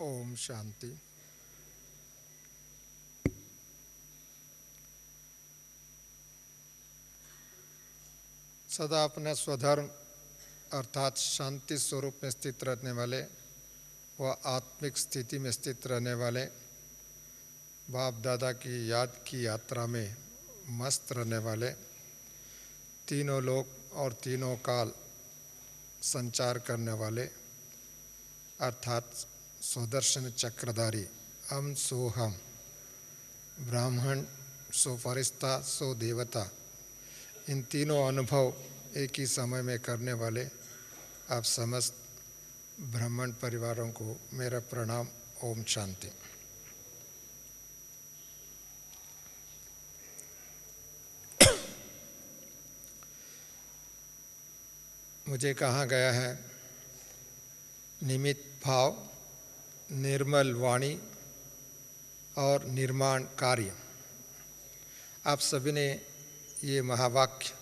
ओम शांति। सदा अपने स्वधर्म अर्थात शांति स्वरूप में स्थित रहने वाले व आत्मिक स्थिति में स्थित रहने वाले बाप दादा की याद की यात्रा में मस्त रहने वाले तीनों लोक और तीनों काल संचार करने वाले अर्थात स्वदर्शन चक्रधारी हम सो हम ब्राह्मण सो फरिश्ता सो देवता, इन तीनों अनुभव एक ही समय में करने वाले आप समस्त ब्राह्मण परिवारों को मेरा प्रणाम। ओम शांति। मुझे कहा गया है निमित्त भाव, निर्मल वाणी और निर्माण कार्य। आप सभी ने ये महावाक्य,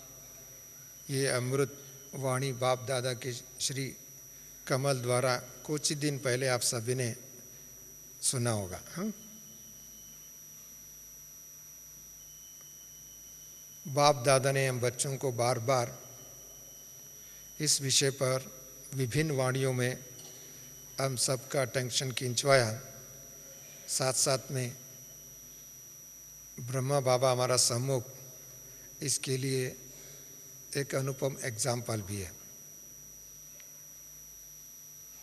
ये अमृत वाणी बाप दादा की श्री कमल द्वारा कुछ ही दिन पहले आप सभी ने सुना होगा। बाप दादा ने हम बच्चों को बार बार इस विषय पर विभिन्न वाणियों में हम सबका अटेंशन खिंचवाया। साथ साथ में ब्रह्मा बाबा हमारा सम्मुख इसके लिए एक अनुपम एग्जाम्पल भी है।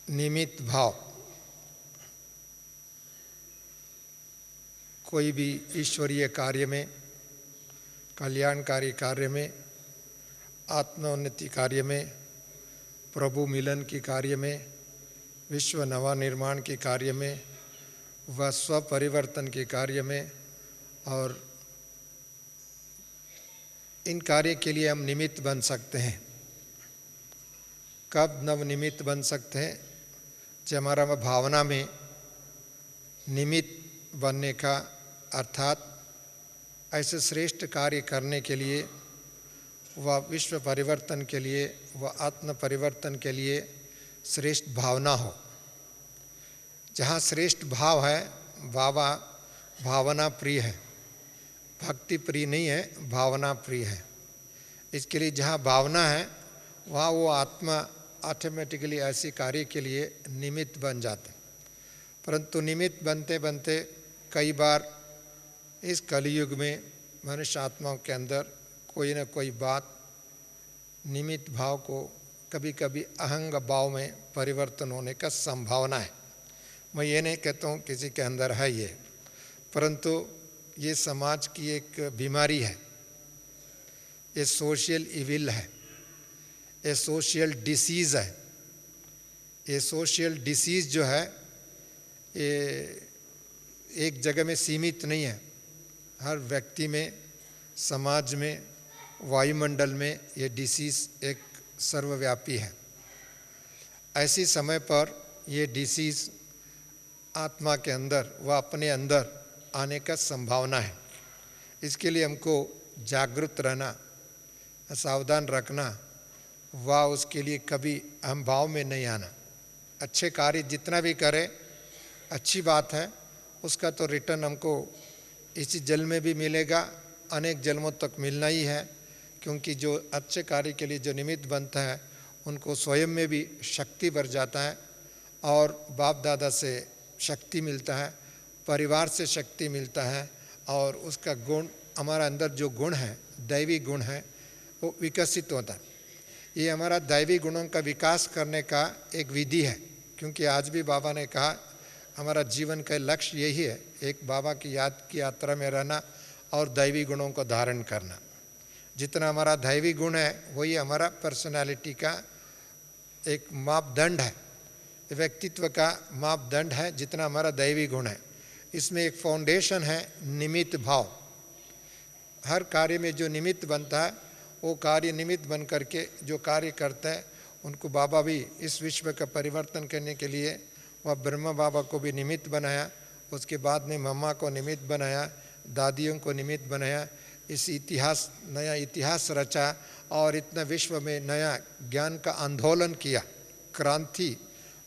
निमित्त भाव, कोई भी ईश्वरीय कार्य में, कल्याणकारी कार्य में, आत्मोन्नति कार्य में, प्रभु मिलन की कार्य में, विश्व नवा निर्माण के कार्य में व स्व परिवर्तन के कार्य में, और इन कार्य के लिए हम निमित्त बन सकते हैं। कब नव निमित्त बन सकते हैं? जब हमारा भावना में निमित्त बनने का अर्थात ऐसे श्रेष्ठ कार्य करने के लिए व विश्व परिवर्तन के लिए व आत्म परिवर्तन के लिए श्रेष्ठ भावना हो। जहाँ श्रेष्ठ भाव है, बाबा भावना प्रिय है, भक्ति प्रिय नहीं है, भावना प्रिय है। इसके लिए जहाँ भावना है वहाँ वो आत्मा ऑटोमेटिकली ऐसी कार्य के लिए निमित्त बन जाते। परंतु निमित्त बनते बनते कई बार इस कलयुग में मनुष्य आत्माओं के अंदर कोई न कोई बात निमित्त भाव को कभी कभी अहंग भाव में परिवर्तन होने का संभावना है। मैं ये नहीं कहता हूँ किसी के अंदर है ये, परंतु ये समाज की एक बीमारी है, ये सोशल इविल है, ये सोशल डिसीज़ है। ये सोशल डिसीज़ जो है ये एक जगह में सीमित नहीं है, हर व्यक्ति में, समाज में, वायुमंडल में ये डिसीज़ एक सर्वव्यापी है। ऐसी समय पर ये डिसीज़ आत्मा के अंदर व अपने अंदर आने का संभावना है। इसके लिए हमको जागरूक रहना, सावधान रखना व उसके लिए कभी हम भाव में नहीं आना। अच्छे कार्य जितना भी करें अच्छी बात है, उसका तो रिटर्न हमको इसी जन्म में भी मिलेगा, अनेक जन्मों तक मिलना ही है। क्योंकि जो अच्छे कार्य के लिए जो निमित्त बनता है उनको स्वयं में भी शक्ति बढ़ जाता है और बाप दादा से शक्ति मिलता है, परिवार से शक्ति मिलता है और उसका गुण, हमारा अंदर जो गुण है, दैवी गुण है, वो विकसित होता है। ये हमारा दैवी गुणों का विकास करने का एक विधि है। क्योंकि आज भी बाबा ने कहा हमारा जीवन का लक्ष्य यही है, एक बाबा की याद की यात्रा में रहना और दैवी गुणों को धारण करना। जितना हमारा दैवी गुण है वही हमारा पर्सनालिटी का एक मापदंड है, व्यक्तित्व का मापदंड है, जितना हमारा दैवी गुण है। इसमें एक फाउंडेशन है निमित्त भाव। हर कार्य में जो निमित्त बनता है वो कार्य निमित्त बन करके जो कार्य करता है उनको बाबा भी इस विश्व का परिवर्तन करने के लिए वह ब्रह्मा बाबा को भी निमित्त बनाया, उसके बाद में मम्मा को निमित्त बनाया, दादियों को निमित्त बनाया। इस इतिहास, नया इतिहास रचा और इतना विश्व में नया ज्ञान का आंदोलन किया, क्रांति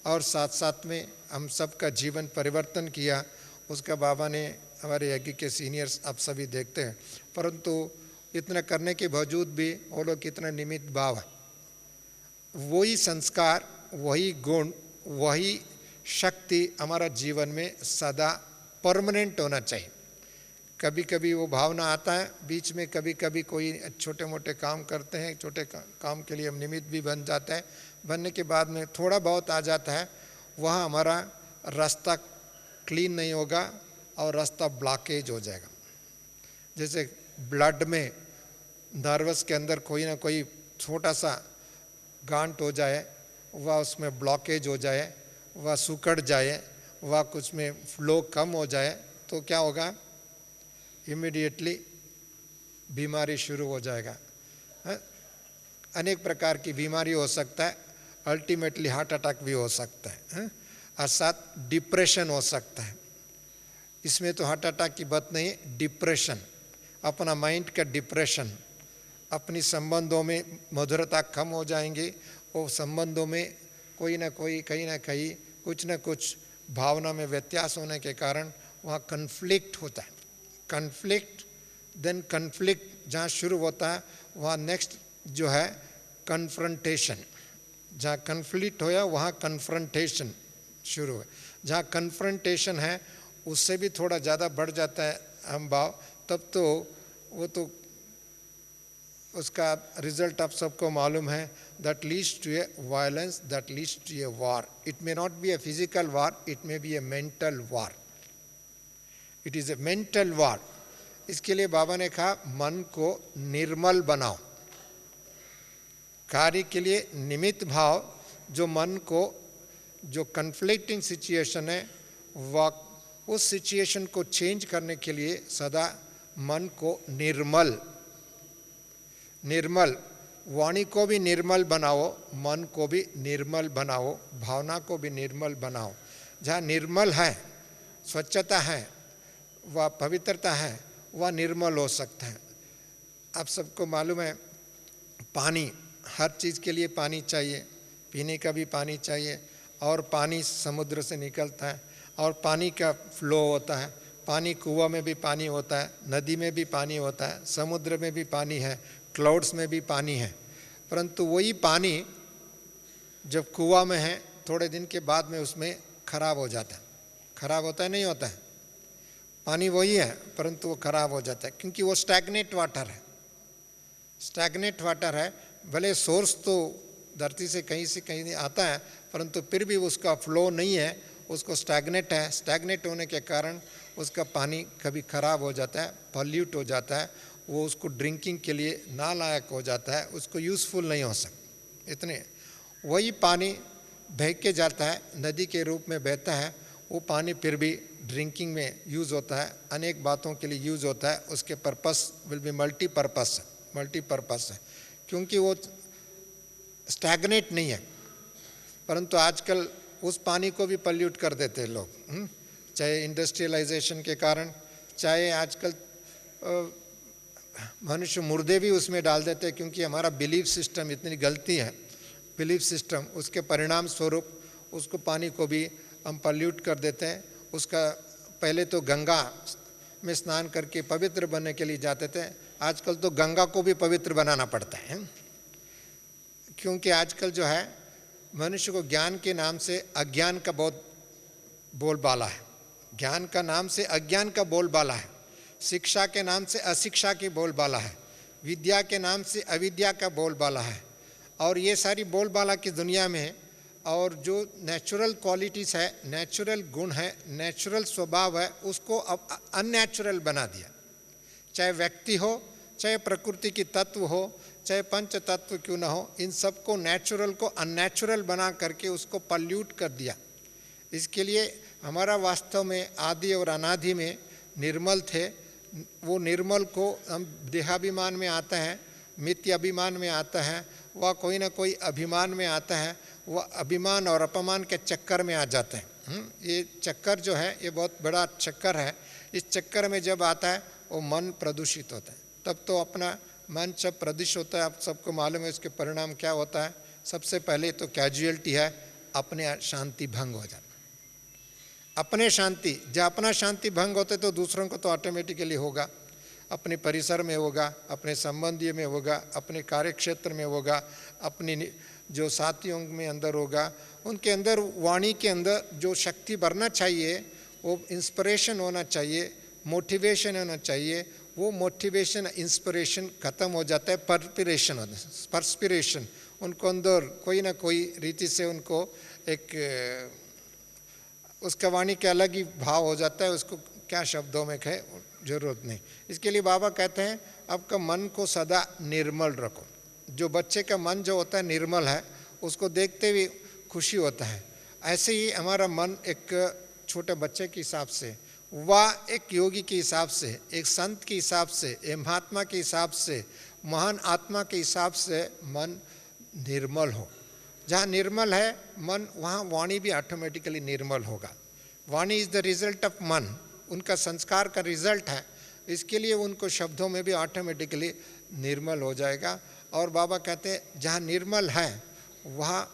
और साथ साथ में हम सबका जीवन परिवर्तन किया, उसका बाबा ने हमारे यज्ञ के सीनियर्स आप सभी देखते हैं। परंतु इतना करने के बावजूद भी वो लोग कितना निमित्त भाव है, वही संस्कार, वही गुण, वही शक्ति हमारा जीवन में सदा परमानेंट होना चाहिए। कभी कभी वो भावना आता है बीच में, कभी कभी कोई छोटे मोटे काम करते हैं, छोटे काम के लिए हम निमित्त भी बन जाता है, बनने के बाद में थोड़ा बहुत आ जाता है, वहाँ हमारा रास्ता क्लीन नहीं होगा और रास्ता ब्लॉकेज हो जाएगा। जैसे ब्लड में नर्वस के अंदर कोई ना कोई छोटा सा गांठ हो जाए, वह उसमें ब्लॉकेज हो जाए, वह सिकुड़ जाए, वह कुछ में फ्लो कम हो जाए, तो क्या होगा, इमीडिएटली बीमारी शुरू हो जाएगा। अनेक प्रकार की बीमारी हो सकता है, अल्टीमेटली हार्ट अटैक भी हो सकता है, और साथ डिप्रेशन हो सकता है। इसमें तो हार्ट अटैक की बात नहीं, डिप्रेशन, अपना माइंड का डिप्रेशन, अपनी संबंधों में मधुरता कम हो जाएंगी, वो संबंधों में कोई ना कोई कहीं ना कहीं कुछ ना कुछ भावना में व्यत्यास होने के कारण वहाँ कन्फ्लिक्ट होता है। कन्फ्लिक्ट, देन कन्फ्लिक्ट जहाँ शुरू होता है वहाँ नेक्स्ट जो है कन्फ्रंटेशन, जहाँ कन्फ्लिक्ट होया वहाँ कन्फ्रंटेशन शुरू है। जहाँ कन्फ्रंटेशन है उससे भी थोड़ा ज़्यादा बढ़ जाता है हम भाव, तब तो वो तो उसका रिजल्ट आप सबको मालूम है, that leads to a violence, that leads to a war. It may not be a physical war, it may be a mental war. It is a mental war. इसके लिए बाबा ने कहा मन को निर्मल बनाओ। कार्य के लिए निमित्त भाव, जो मन को, जो कन्फ्लिक्टिंग सिचुएशन है, वह उस सिचुएशन को चेंज करने के लिए सदा मन को निर्मल, निर्मल, वाणी को भी निर्मल बनाओ, मन को भी निर्मल बनाओ, भावना को भी निर्मल बनाओ। जहाँ निर्मल है, स्वच्छता है, वह पवित्रता है, वह निर्मल हो सकता है। आप सबको मालूम है पानी, हर चीज़ के लिए पानी चाहिए, पीने का भी पानी चाहिए, और पानी समुद्र से निकलता है और पानी का फ्लो होता है, पानी कुआं में भी पानी होता है, नदी में भी पानी होता है, समुद्र में भी पानी है, क्लाउड्स में भी पानी है। परंतु वही पानी जब कुआं में है थोड़े दिन के बाद में उसमें खराब हो जाता है। खराब होता है, नहीं होता है, पानी वही है परंतु वो खराब हो जाता है, क्योंकि वो स्टैग्नेट वाटर है। स्टैग्नेट वाटर है, भले सोर्स तो धरती से कहीं आता है, परंतु फिर भी उसका फ्लो नहीं है, उसको स्टैग्नेट है। स्टैग्नेट होने के कारण उसका पानी कभी खराब हो जाता है, पॉल्यूट हो जाता है, वो उसको ड्रिंकिंग के लिए नालायक हो जाता है, उसको यूज़फुल नहीं हो सकता। इतने वही पानी बह के जाता है, नदी के रूप में बहता है, वो पानी फिर भी ड्रिंकिंग में यूज़ होता है, अनेक बातों के लिए यूज़ होता है, उसके पर्पस विल बी मल्टीपर्पस है, क्योंकि वो स्टैग्नेट नहीं है। परंतु आजकल उस पानी को भी पल्यूट कर देते हैं लोग, चाहे इंडस्ट्रियलाइजेशन के कारण, चाहे आजकल मनुष्य मुर्दे भी उसमें डाल देते हैं, क्योंकि हमारा बिलीफ सिस्टम इतनी गलती है, बिलीफ सिस्टम, उसके परिणाम स्वरूप उसको पानी को भी हम पल्यूट कर देते हैं। उसका पहले तो गंगा में स्नान करके पवित्र बनने के लिए जाते थे, आजकल तो गंगा को भी पवित्र बनाना पड़ता है, क्योंकि आजकल जो है मनुष्य को ज्ञान के नाम से अज्ञान का बहुत बोलबाला है, ज्ञान का नाम से अज्ञान का बोलबाला है, शिक्षा के नाम से अशिक्षा की बोलबाला है, विद्या के नाम से अविद्या का बोलबाला है। और ये सारी बोलबाला की दुनिया में, और जो नेचुरल क्वालिटीज़ है, नेचुरल गुण है, नेचुरल स्वभाव है, उसको अब अननेचुरल बना दिया। चाहे व्यक्ति हो, चाहे प्रकृति की तत्व हो, चाहे पंच तत्व क्यों ना हो, इन सबको नेचुरल को अननेचुरल बना करके उसको पल्यूट कर दिया। इसके लिए हमारा वास्तव में आदि और अनादि में निर्मल थे, वो निर्मल को हम देहाभिमान में आता है, मिथ्य अभिमान में आता है, वह कोई ना कोई अभिमान में आता है, वह अभिमान और अपमान के चक्कर में आ जाते हैं। ये चक्कर जो है ये बहुत बड़ा चक्कर है। इस चक्कर में जब आता है वो मन प्रदूषित होता है, तब तो अपना मन सब प्रदूषित होता है। आप सबको मालूम है इसके परिणाम क्या होता है। सबसे पहले तो कैजुअलिटी है, अपने शांति भंग हो जाता। अपने शांति, जब अपना शांति भंग होते तो दूसरों को तो ऑटोमेटिकली होगा, अपने परिसर में होगा, अपने संबंधी में होगा, अपने कार्यक्षेत्र में होगा, अपनी जो साथियों में अंदर होगा, उनके अंदर वाणी के अंदर जो शक्ति भरना चाहिए, वो इंस्पिरेशन होना चाहिए, मोटिवेशन होना चाहिए, वो मोटिवेशन इंस्पिरेशन ख़त्म हो जाता है, परस्पिरेशन उनको अंदर कोई ना कोई रीति से उनको एक उसका वाणी के अलग ही भाव हो जाता है, उसको क्या शब्दों में कहे जरूरत नहीं। इसके लिए बाबा कहते हैं आपका मन को सदा निर्मल रखो। जो बच्चे का मन जो होता है निर्मल है, उसको देखते हुए खुशी होता है। ऐसे ही हमारा मन एक छोटे बच्चे के हिसाब से, वह एक योगी के हिसाब से, एक संत के हिसाब से, एक महात्मा के हिसाब से, महान आत्मा के हिसाब से मन निर्मल हो। जहाँ निर्मल है मन, वहाँ वाणी भी ऑटोमेटिकली निर्मल होगा। वाणी इज़ द रिजल्ट ऑफ मन, उनका संस्कार का रिजल्ट है, इसके लिए उनको शब्दों में भी ऑटोमेटिकली निर्मल हो जाएगा। और बाबा कहते हैं जहाँ निर्मल है वहाँ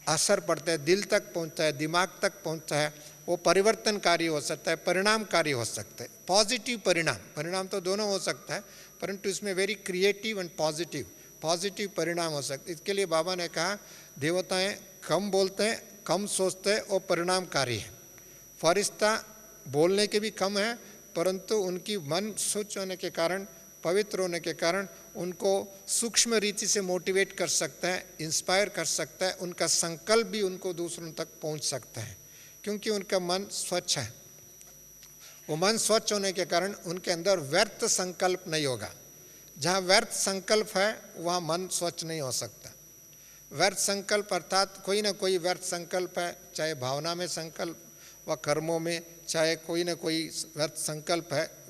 असर पड़ता है, दिल तक पहुँचता है, दिमाग तक पहुँचता है, वो परिवर्तनकारी हो सकता है, परिणामकारी हो सकता है, पॉजिटिव परिणाम तो दोनों हो सकता है, परंतु इसमें वेरी क्रिएटिव एंड पॉजिटिव परिणाम हो सकते। इसके लिए बाबा ने कहा देवताएं कम बोलते हैं, कम सोचते हैं और परिणामकारी है। फरिश्ता बोलने के भी कम है, परंतु उनकी मन स्वच्छ होने के कारण, पवित्र होने के कारण उनको सूक्ष्म रीति से मोटिवेट कर सकता है, इंस्पायर कर सकता है, उनका संकल्प भी उनको दूसरों तक पहुंच सकता है, क्योंकि उनका मन स्वच्छ है। वो मन स्वच्छ होने के कारण उनके अंदर व्यर्थ संकल्प नहीं होगा। जहाँ व्यर्थ संकल्प है वहाँ मन स्वच्छ नहीं हो सकता। व्यर्थ संकल्प अर्थात कोई ना कोई व्यर्थ संकल्प है, चाहे भावना में संकल्प व कर्मों में, चाहे कोई ना कोई व्यर्थ संकल्प है।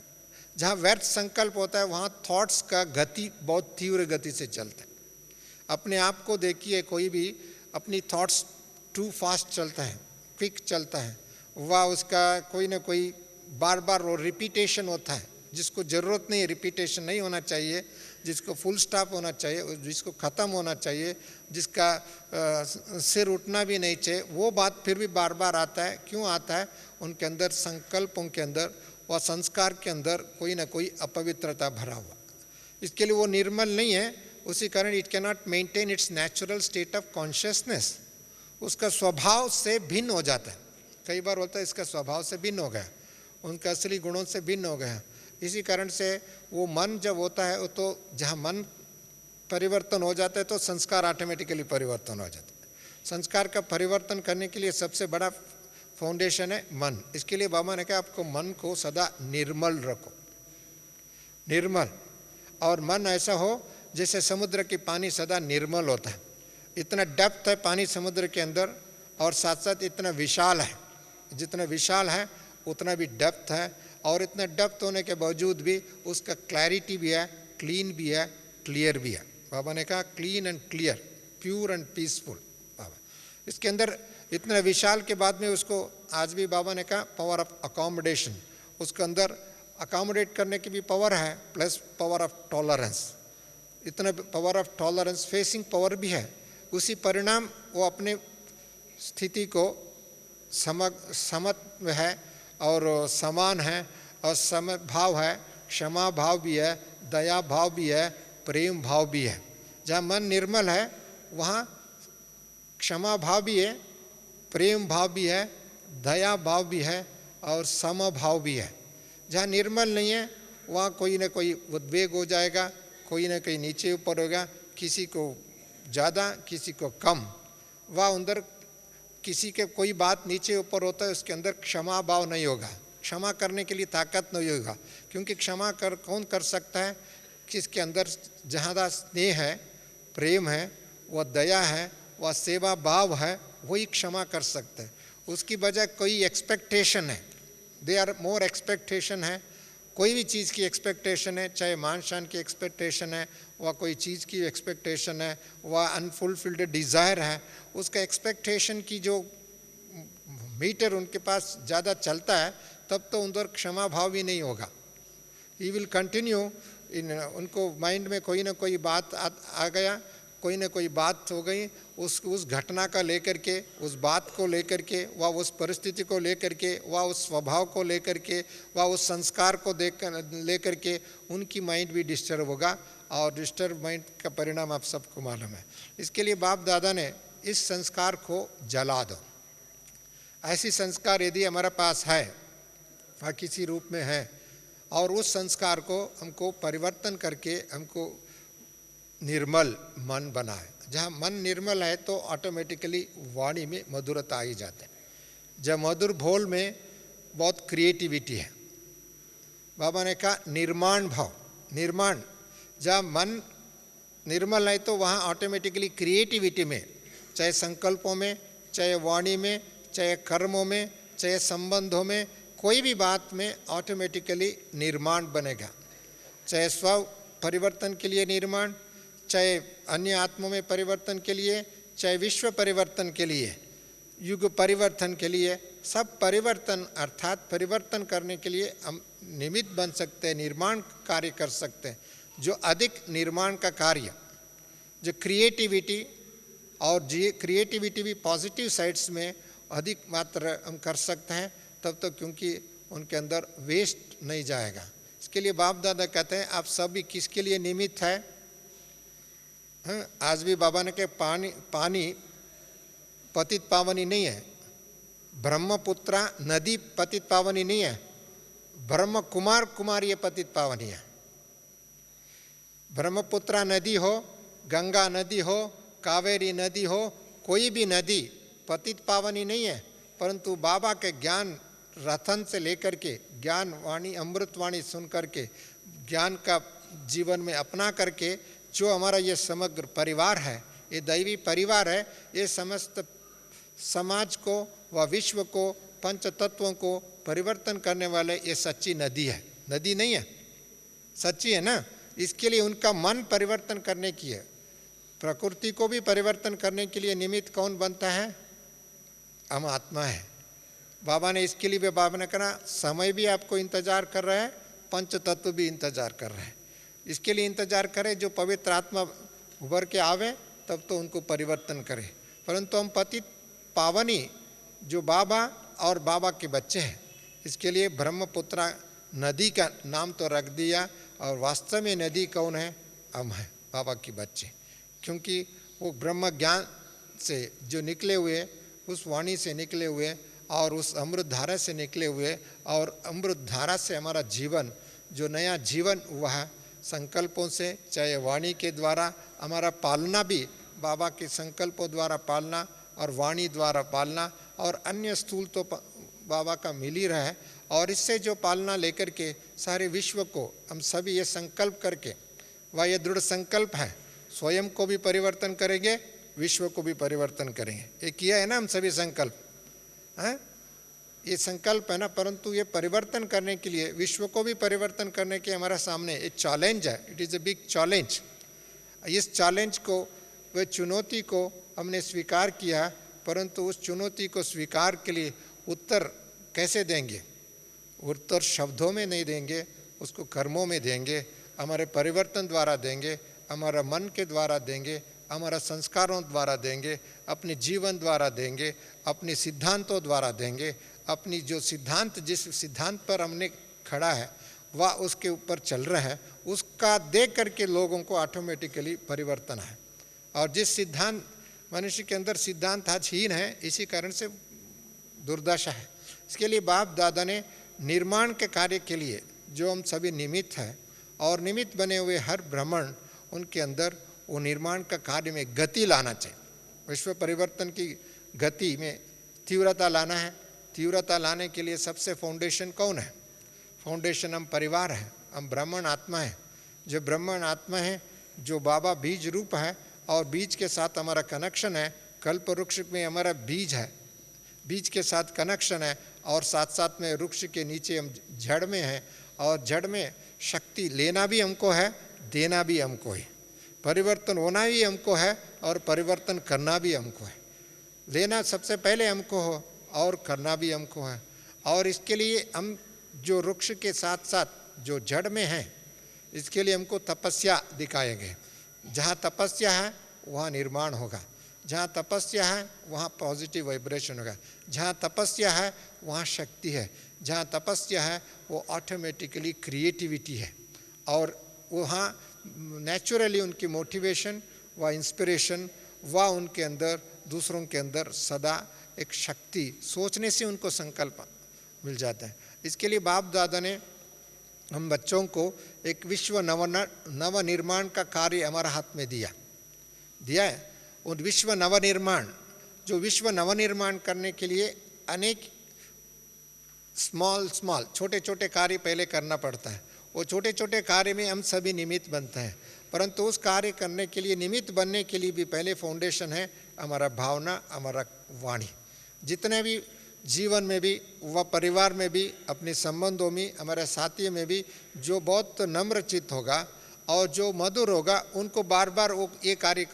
जहाँ व्यर्थ संकल्प होता है वहाँ थॉट्स का गति बहुत तीव्र गति से चलता है। अपने आप को देखिए, कोई भी अपनी थॉट्स टू फास्ट चलता है, क्विक चलता है, वह उसका कोई ना कोई बार बार वो रिपीटेशन होता है, जिसको ज़रूरत नहीं, रिपीटेशन नहीं होना चाहिए, जिसको फुल स्टॉप होना चाहिए, जिसको ख़त्म होना चाहिए, जिसका सिर उठना भी नहीं चाहिए, वो बात फिर भी बार बार आता है। क्यों आता है? उनके अंदर संकल्पों के अंदर व संस्कार के अंदर कोई ना कोई अपवित्रता भरा हुआ। इसके लिए वो निर्मल नहीं है, उसी कारण it can not maintain its natural state of consciousness. उसका स्वभाव से भिन्न हो जाता है। कई बार होता है इसका स्वभाव से भिन्न हो गया, उनके असली गुणों से भिन्न हो गया। इसी कारण से वो मन जब होता है, वो तो जहाँ मन परिवर्तन हो जाता है तो संस्कार ऑटोमेटिकली परिवर्तन हो जाता है। संस्कार का परिवर्तन करने के लिए सबसे बड़ा फाउंडेशन है मन। इसके लिए बाबा ने कहा आपको मन को सदा निर्मल रखो, निर्मल। और मन ऐसा हो जैसे समुद्र की पानी सदा निर्मल होता है। इतना डेप्थ है पानी समुद्र के अंदर, और साथ साथ इतना विशाल है, जितना विशाल है उतना भी डेप्थ है। और इतना डेप्थ होने के बावजूद भी उसका क्लैरिटी भी है, क्लीन भी है, क्लियर भी है। बाबा ने कहा clean and clear, pure and peaceful. बाबा इसके अंदर इतना विशाल के बाद में उसको आज भी बाबा ने कहा पावर ऑफ अकोमोडेशन, उसके अंदर अकोमोडेट करने की भी पावर है, प्लस पावर ऑफ टॉलरेंस। इतना power of tolerance, facing power भी है। उसी परिणाम वो अपने स्थिति को समत्व है और समान है और समभाव है, क्षमा भाव भी है, दया भाव भी है, प्रेम भाव भी है। जहाँ मन निर्मल है वहाँ क्षमा भाव भी है, प्रेम भाव भी है, दया भाव भी है और समभाव भी है। जहाँ निर्मल नहीं है वहाँ कोई ना कोई उद्वेग हो जाएगा, कोई ना कोई नीचे ऊपर होगा, किसी को ज़्यादा किसी को कम। वह अंदर किसी के कोई बात नीचे ऊपर होता है, उसके अंदर क्षमा भाव नहीं होगा, क्षमा करने के लिए ताकत नहीं होगा। क्योंकि क्षमा कौन कर सकता है? जिसके अंदर ज़्यादा स्नेह है, प्रेम है, वह दया है, वह सेवा भाव है, वही क्षमा कर सकता है। उसकी बजाय कोई एक्सपेक्टेशन है, दे आर मोर एक्सपेक्टेशन है, कोई भी चीज़ की एक्सपेक्टेशन है, चाहे मान शान की एक्सपेक्टेशन है, वह कोई चीज़ की एक्सपेक्टेशन है, वह अनफुलफिल्ड डिज़ायर है, उसका एक्सपेक्टेशन की जो मीटर उनके पास ज़्यादा चलता है, तब तो उधर क्षमा भाव भी नहीं होगा। ही विल कंटिन्यू इन, उनको माइंड में कोई ना कोई बात आ गया, कोई ना कोई बात हो गई, उस घटना का लेकर के, उस बात को लेकर के, व उस परिस्थिति को लेकर के, व उस स्वभाव को लेकर के, व उस संस्कार को लेकर के उनकी माइंड भी डिस्टर्ब होगा, और डिस्टर्ब माइंड का परिणाम आप सबको मालूम है। इसके लिए बाप दादा ने इस संस्कार को जला दो। ऐसी संस्कार यदि हमारे पास है, वह किसी रूप में है, और उस संस्कार को हमको परिवर्तन करके हमको निर्मल मन बनाए। जहाँ मन निर्मल है तो ऑटोमेटिकली वाणी में मधुरता आ ही जाते हैं। जब मधुर बोल में बहुत क्रिएटिविटी है। बाबा ने कहा निर्माण भाव, निर्माण, जहाँ मन निर्मल है तो वहाँ ऑटोमेटिकली क्रिएटिविटी में, चाहे संकल्पों में, चाहे वाणी में, चाहे कर्मों में, चाहे संबंधों में, कोई भी बात में ऑटोमेटिकली निर्माण बनेगा। चाहे स्व परिवर्तन के लिए निर्माण, चाहे अन्य आत्मों में परिवर्तन के लिए, चाहे विश्व परिवर्तन के लिए, युग परिवर्तन के लिए, सब परिवर्तन अर्थात परिवर्तन करने के लिए हम निमित्त बन सकते हैं, निर्माण कार्य कर सकते हैं। जो अधिक निर्माण का कार्य, जो क्रिएटिविटी, और जी क्रिएटिविटी भी पॉजिटिव साइड्स में अधिक मात्रा हम कर सकते हैं, तब तो क्योंकि उनके अंदर वेस्ट नहीं जाएगा। इसके लिए बाप दादा कहते हैं आप सभी किसके लिए निमित्त है। आज भी बाबा ने कहा पानी पतित पावनी नहीं है, ब्रह्मपुत्रा नदी पतित पावनी नहीं है, ब्रह्म कुमार कुमार ये पतित पावनी है। ब्रह्मपुत्रा नदी हो, गंगा नदी हो, कावेरी नदी हो, कोई भी नदी पतित पावनी नहीं है, परंतु बाबा के ज्ञान रतन से लेकर के, ज्ञान वाणी अमृत वाणी सुन करके, ज्ञान का जीवन में अपना करके, जो हमारा ये समग्र परिवार है, ये दैवी परिवार है, ये समस्त समाज को व विश्व को, पंच तत्वों को परिवर्तन करने वाले ये सच्ची नदी है। नदी नहीं है, सच्ची है ना। इसके लिए उनका मन परिवर्तन करने की है। प्रकृति को भी परिवर्तन करने के लिए निमित्त कौन बनता है? हम आत्मा है। बाबा ने इसके लिए, बाबा ने कहा समय भी आपको इंतजार कर रहा है, पंच तत्व भी इंतजार कर रहे हैं। इसके लिए इंतजार करें जो पवित्र आत्मा उभर के आवे, तब तो उनको परिवर्तन करें। परंतु हम पतित पावनी जो बाबा और बाबा के बच्चे हैं, इसके लिए ब्रह्मपुत्रा नदी का नाम तो रख दिया, और वास्तव में नदी कौन है? हम हैं, बाबा के बच्चे। क्योंकि वो ब्रह्म ज्ञान से जो निकले हुए, उस वाणी से निकले हुए, और उस अमृत धारा से निकले हुए, और अमृत धारा से हमारा जीवन, जो नया जीवन हुआ है, संकल्पों से, चाहे वाणी के द्वारा हमारा पालना भी बाबा के संकल्पों द्वारा पालना, और वाणी द्वारा पालना, और अन्य स्थूल तो बाबा का मिल ही रहा है। और इससे जो पालना लेकर के सारे विश्व को हम सभी ये संकल्प करके, वह ये दृढ़ संकल्प है, स्वयं को भी परिवर्तन करेंगे, विश्व को भी परिवर्तन करेंगे। ये किया है ना हम सभी संकल्प, हैं? ये संकल्प है ना। परंतु ये परिवर्तन करने के लिए, विश्व को भी परिवर्तन करने के हमारा सामने एक चैलेंज है। It is a big challenge. इस चैलेंज को, वह चुनौती को हमने स्वीकार किया, परंतु उस चुनौती को स्वीकार के लिए उत्तर कैसे देंगे? उत्तर शब्दों में नहीं देंगे, उसको कर्मों में देंगे, हमारे परिवर्तन द्वारा देंगे, हमारा मन के द्वारा देंगे, हमारा संस्कारों द्वारा देंगे, अपने जीवन द्वारा देंगे, अपने सिद्धांतों द्वारा देंगे। अपनी जो सिद्धांत, जिस सिद्धांत पर हमने खड़ा है, वह उसके ऊपर चल रहा है, उसका देख करके लोगों को ऑटोमेटिकली परिवर्तन है। और जिस सिद्धांत, मनुष्य के अंदर सिद्धांत आज हीन है, इसी कारण से दुर्दशा है। इसके लिए बाप दादा ने निर्माण के कार्य के लिए, जो हम सभी निमित्त हैं, और निमित्त बने हुए हर ब्राह्मण, उनके अंदर वो निर्माण का कार्य में गति लाना चाहिए। विश्व परिवर्तन की गति में तीव्रता लाना है। तीव्रता लाने के लिए सबसे फाउंडेशन कौन है? फाउंडेशन हम परिवार है, हम ब्राह्मण आत्मा है। जो ब्राह्मण आत्मा है, जो बाबा बीज रूप है, और बीज के साथ हमारा कनेक्शन है। कल्प वृक्ष में हमारा बीज है, बीज के साथ कनेक्शन है, और साथ साथ में वृक्ष के नीचे हम जड़ में हैं, और जड़ में शक्ति लेना भी हमको है, देना भी हमको है। परिवर्तन होना भी हमको है, और परिवर्तन करना भी हमको है। लेना सबसे पहले हमको हो, और करना भी हमको है। और इसके लिए हम जो वृक्ष के साथ साथ जो जड़ में हैं, इसके लिए हमको तपस्या दिखाएंगे। जहाँ तपस्या है, वहाँ निर्माण होगा। जहाँ तपस्या है वहाँ पॉजिटिव वाइब्रेशन होगा। जहाँ तपस्या है वहाँ शक्ति है। जहाँ तपस्या है वो ऑटोमेटिकली क्रिएटिविटी है। और वहाँ नेचुरली उनकी मोटिवेशन व इंस्पिरेशन व उनके अंदर दूसरों के अंदर सदा एक शक्ति, सोचने से उनको संकल्प मिल जाता है। इसके लिए बाप दादा ने हम बच्चों को एक विश्व नवनिर्माण का कार्य हमारा हाथ में दिया है। और विश्व नवनिर्माण, जो विश्व नवनिर्माण करने के लिए अनेक स्मॉल छोटे छोटे कार्य पहले करना पड़ता है। वो छोटे छोटे कार्य में हम सभी निमित्त बनते हैं, परंतु उस कार्य करने के लिए, निमित्त बनने के लिए भी पहले फाउंडेशन है हमारा भावना, हमारा वाणी। जितने भी जीवन में भी व परिवार में भी, अपने संबंधों में, हमारे साथियों में भी जो बहुत नम्र चित्त होगा और जो मधुर होगा, उनको बार बार वो ये कार्य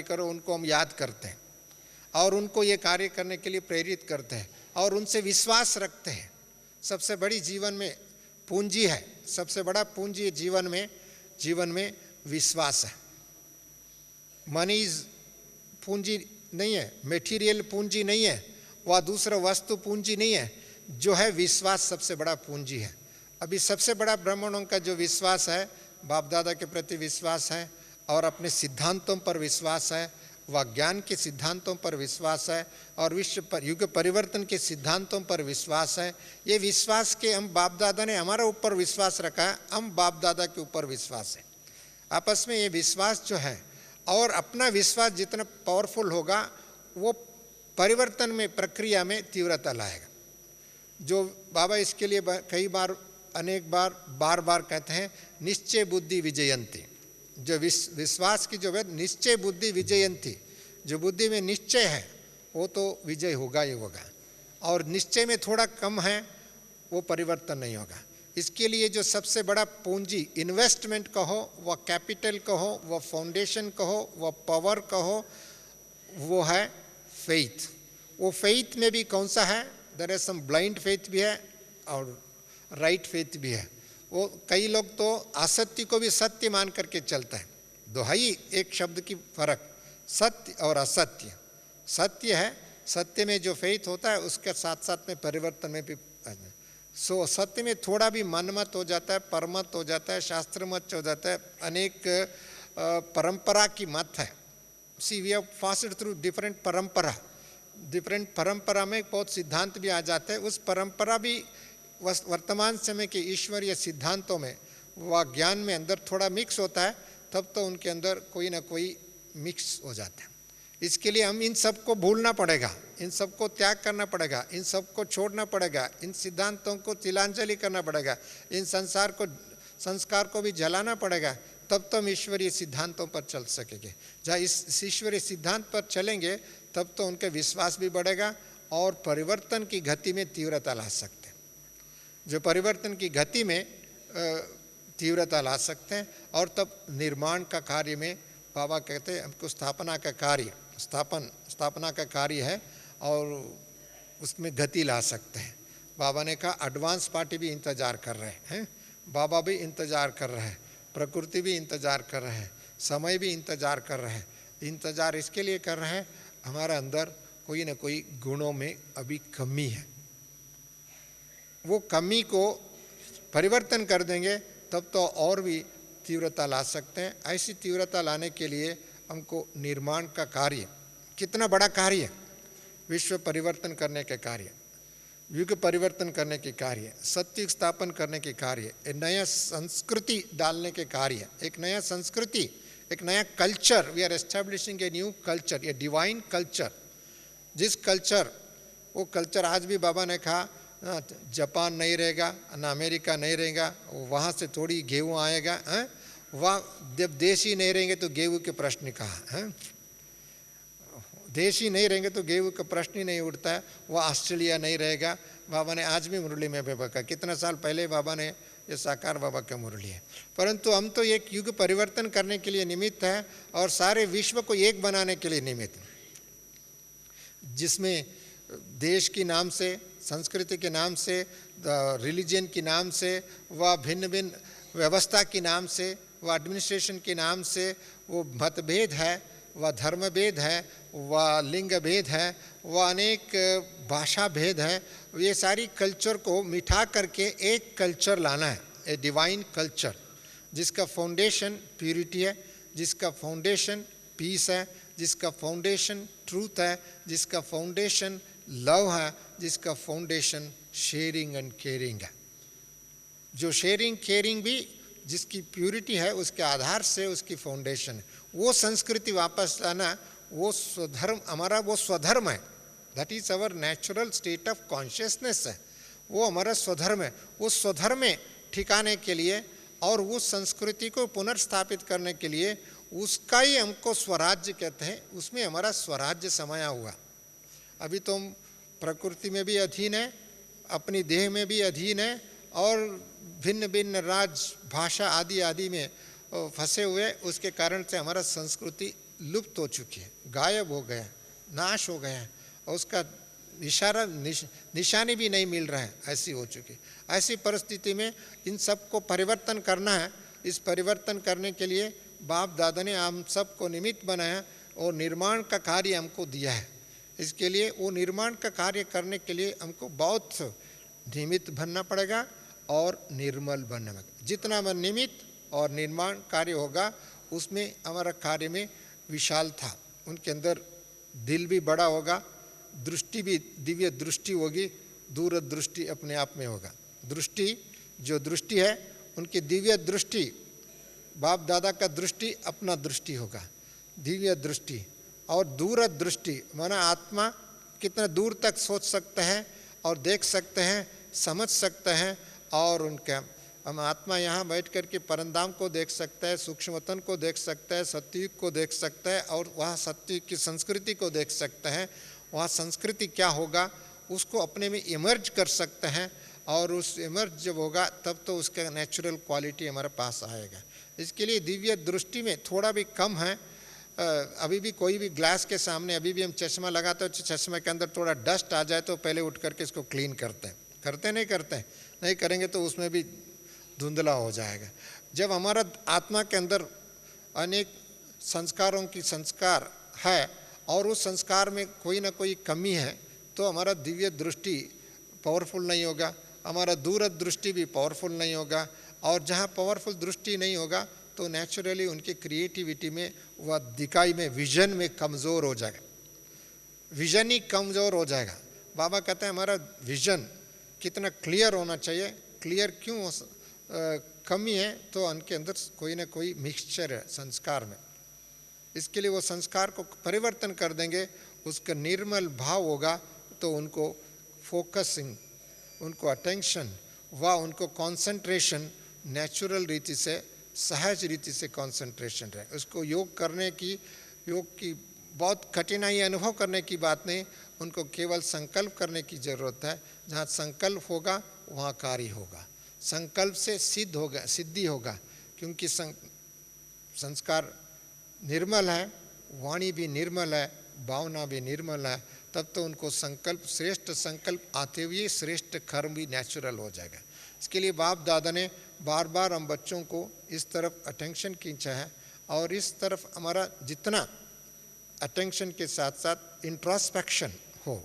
करो, उनको हम याद करते हैं और उनको ये कार्य करने के लिए प्रेरित करते हैं और उनसे विश्वास रखते हैं। सबसे बड़ी जीवन में पूंजी है, सबसे बड़ा पूंजी जीवन में विश्वास है। मनी पूंजी नहीं है, मेटीरियल पूंजी नहीं है, वह दूसरा वस्तु पूंजी नहीं है। जो है विश्वास सबसे बड़ा पूंजी है। अभी सबसे बड़ा ब्राह्मणों का जो विश्वास है, बाप दादा के प्रति विश्वास है और अपने सिद्धांतों पर विश्वास है, व ज्ञान के सिद्धांतों पर विश्वास है और युग परिवर्तन के सिद्धांतों पर विश्वास है। ये विश्वास के हम बाप दादा ने हमारे ऊपर विश्वास रखा है, हम बाप दादा के ऊपर विश्वास है। आपस में ये विश्वास जो है, और अपना विश्वास जितना पावरफुल होगा वो परिवर्तन में, प्रक्रिया में तीव्रता लाएगा। जो बाबा इसके लिए कई बार, अनेक बार, बार बार कहते हैं, निश्चय बुद्धि विजयंती। जो विश्वास की जो है, निश्चय बुद्धि विजयंती, जो बुद्धि में निश्चय है वो तो विजय होगा ही होगा, और निश्चय में थोड़ा कम है वो परिवर्तन नहीं होगा। इसके लिए जो सबसे बड़ा पूंजी, इन्वेस्टमेंट कहो, व कैपिटल कहो, व फाउंडेशन कहो, व पावर कहो, वो है फेथ। वो फेथ में भी कौन सा है? There is some blind faith भी है और राइट फेथ भी है। वो कई लोग तो असत्य को भी सत्य मान करके चलता है। दोहाई एक शब्द की फर्क, सत्य और असत्य। सत्य है, सत्य में जो फेथ होता है उसके साथ साथ में परिवर्तन में भी। सो सत्य में थोड़ा भी मनमत हो जाता है, परमत हो जाता है, शास्त्र मत हो जाता है, अनेक परंपरा की मत है। See we have passed through different परंपरा में बहुत सिद्धांत भी आ जाते हैं। उस परंपरा भी वर्तमान समय के ईश्वरीय सिद्धांतों में व ज्ञान में अंदर थोड़ा मिक्स होता है, तब तो उनके अंदर कोई ना कोई मिक्स हो जाता है। इसके लिए हम इन सबको भूलना पड़ेगा, इन सबको त्याग करना पड़ेगा, इन सबको छोड़ना पड़ेगा, इन सिद्धांतों को तिलांजलि करना पड़ेगा, इन संस्कार को भी जलाना पड़ेगा, तब तो हम ईश्वरीय सिद्धांतों पर चल सकेंगे। जहाँ इस ईश्वरीय सिद्धांत पर चलेंगे तब तो उनके विश्वास भी बढ़ेगा और परिवर्तन की गति में तीव्रता ला सकते हैं। जो परिवर्तन की गति में तीव्रता ला सकते हैं, और तब निर्माण का कार्य में बाबा कहते हैं हमको स्थापना का कार्य है और उसमें गति ला सकते हैं। बाबा ने कहा एडवांस पार्टी भी इंतज़ार कर रहे हैं, बाबा भी इंतज़ार कर रहे हैं, प्रकृति भी इंतज़ार कर रहे हैं, समय भी इंतज़ार कर रहे हैं। इंतज़ार इसके लिए कर रहे हैं, हमारे अंदर कोई ना कोई गुणों में अभी कमी है। वो कमी को परिवर्तन कर देंगे तब तो और भी तीव्रता ला सकते हैं। ऐसी तीव्रता लाने के लिए हमको निर्माण का कार्य, कितना बड़ा कार्य, विश्व परिवर्तन करने के कार्य, युग परिवर्तन करने के कार्य, सत्य स्थापन करने के कार्य, एक नया संस्कृति डालने के कार्य, एक नया संस्कृति, एक नया culture. We are establishing a new culture, a divine culture. जिस कल्चर, वो कल्चर आज भी बाबा ने कहा जापान नहीं रहेगा ना अमेरिका नहीं रहेगा, वहाँ से थोड़ी गेहूँ आएगा, वहाँ जब देश ही नहीं रहेंगे तो गेहूँ के प्रश्न कहाँ, देश ही नहीं रहेंगे तो गेहूँ का प्रश्न ही नहीं उठता है। वह ऑस्ट्रेलिया नहीं रहेगा। बाबा ने आज भी मुरली में बाबा का, कितना साल पहले बाबा ने ये साकार बाबा का मुरली है। परंतु हम तो एक युग परिवर्तन करने के लिए निमित्त है और सारे विश्व को एक बनाने के लिए निमित्त, जिसमें देश के नाम से, संस्कृति के नाम से, रिलीजन के नाम से, व भिन्न भिन्न व्यवस्था के नाम से, व एडमिनिस्ट्रेशन के नाम से वो मतभेद है, वह धर्म भेद है, वह लिंग भेद है, वह अनेक भाषा भेद है, ये सारी कल्चर को मिटा करके एक कल्चर लाना है, ए डिवाइन कल्चर, जिसका फाउंडेशन प्यूरिटी है, जिसका फाउंडेशन पीस है, जिसका फाउंडेशन ट्रूथ है, जिसका फाउंडेशन लव है, जिसका फाउंडेशन शेयरिंग एंड केयरिंग है। जो शेयरिंग केयरिंग भी जिसकी प्यूरिटी है उसके आधार से उसकी फाउंडेशन है। वो संस्कृति वापस लाना, वो स्वधर्म, हमारा वो स्वधर्म है, that is our natural state of consciousness है, वो हमारा स्वधर्म है। उस स्वधर्म में ठिकाने के लिए और उस संस्कृति को पुनर्स्थापित करने के लिए उसका ही हमको स्वराज्य कहते हैं, उसमें हमारा स्वराज्य समाया हुआ। अभी तो हम प्रकृति में भी अधीन है, अपनी देह में भी अधीन है, और भिन्न भिन्न राज्य भाषा आदि आदि में फंसे हुए, उसके कारण से हमारा संस्कृति लुप्त हो चुकी है, गायब हो गया, नाश हो गया है, और उसका इशारा निशानी भी नहीं मिल रहा है, ऐसी हो चुकी। ऐसी परिस्थिति में इन सब को परिवर्तन करना है। इस परिवर्तन करने के लिए बाप दादा ने हम सबको निमित्त बनाया और निर्माण का कार्य हमको दिया है। इसके लिए वो निर्माण का कार्य करने के लिए हमको बहुत निमित्त बनना पड़ेगा और निर्मल बनना पड़ेगा। जितना हमारा निमित्त और निर्माण कार्य होगा उसमें हमारा कार्य में विशाल था, उनके अंदर दिल भी बड़ा होगा, दृष्टि भी दिव्य दृष्टि होगी, दूरदृष्टि अपने आप में होगा। दृष्टि जो दृष्टि है उनकी दिव्य दृष्टि, बाप दादा का दृष्टि अपना दृष्टि होगा, दिव्य दृष्टि। और दूरदृष्टि माना आत्मा कितना दूर तक सोच सकते हैं और देख सकते हैं, समझ सकते हैं, और उनका हम आत्मा यहाँ बैठ कर के परमधाम को देख सकता है, सूक्ष्मतन को देख सकता है, सत्युग को देख सकता है, और वहाँ सत्युग की संस्कृति को देख सकते हैं। वहाँ संस्कृति क्या होगा उसको अपने में इमर्ज कर सकते हैं, और उस इमर्ज जब होगा तब तो उसका नेचुरल क्वालिटी हमारे पास आएगा। इसके लिए दिव्य दृष्टि में थोड़ा भी कम है। अभी भी कोई भी ग्लास के सामने अभी भी हम चश्मा लगाते हैं, चश्मे के अंदर थोड़ा डस्ट आ जाए तो पहले उठ करके इसको क्लीन करते हैं, करते नहीं करते, नहीं करेंगे तो उसमें भी धुंधला हो जाएगा। जब हमारा आत्मा के अंदर अनेक संस्कारों की संस्कार है और उस संस्कार में कोई ना कोई कमी है तो हमारा दिव्य दृष्टि पावरफुल नहीं होगा, हमारा दूरदृष्टि भी पावरफुल नहीं होगा। और जहाँ पावरफुल दृष्टि नहीं होगा तो नेचुरली उनकी क्रिएटिविटी में वह दिखाई में विजन में कमज़ोर हो जाएगा, विजन ही कमज़ोर हो जाएगा। बाबा कहते हैं हमारा विजन कितना क्लियर होना चाहिए। क्लियर क्यों कमी है तो उनके अंदर कोई ना कोई मिक्सचर है संस्कार में। इसके लिए वो संस्कार को परिवर्तन कर देंगे, उसका निर्मल भाव होगा तो उनको फोकसिंग, उनको अटेंशन व उनको कंसंट्रेशन नेचुरल रीति से, सहज रीति से कंसंट्रेशन रहे। उसको योग करने की, योग की बहुत कठिनाई अनुभव करने की बात नहीं, उनको केवल संकल्प करने की ज़रूरत है। जहाँ संकल्प होगा वहाँ कार्य होगा, संकल्प से सिद्ध होगा, सिद्धि होगा। क्योंकि संस्कार निर्मल है, वाणी भी निर्मल है, भावना भी निर्मल है, तब तो उनको संकल्प, श्रेष्ठ संकल्प आते हुए श्रेष्ठ कर्म भी नेचुरल हो जाएगा। इसके लिए बाप दादा ने बार बार हम बच्चों को इस तरफ अटेंशन खींचा है, और इस तरफ हमारा जितना अटेंशन के साथ साथ इंट्रोस्पेक्शन हो।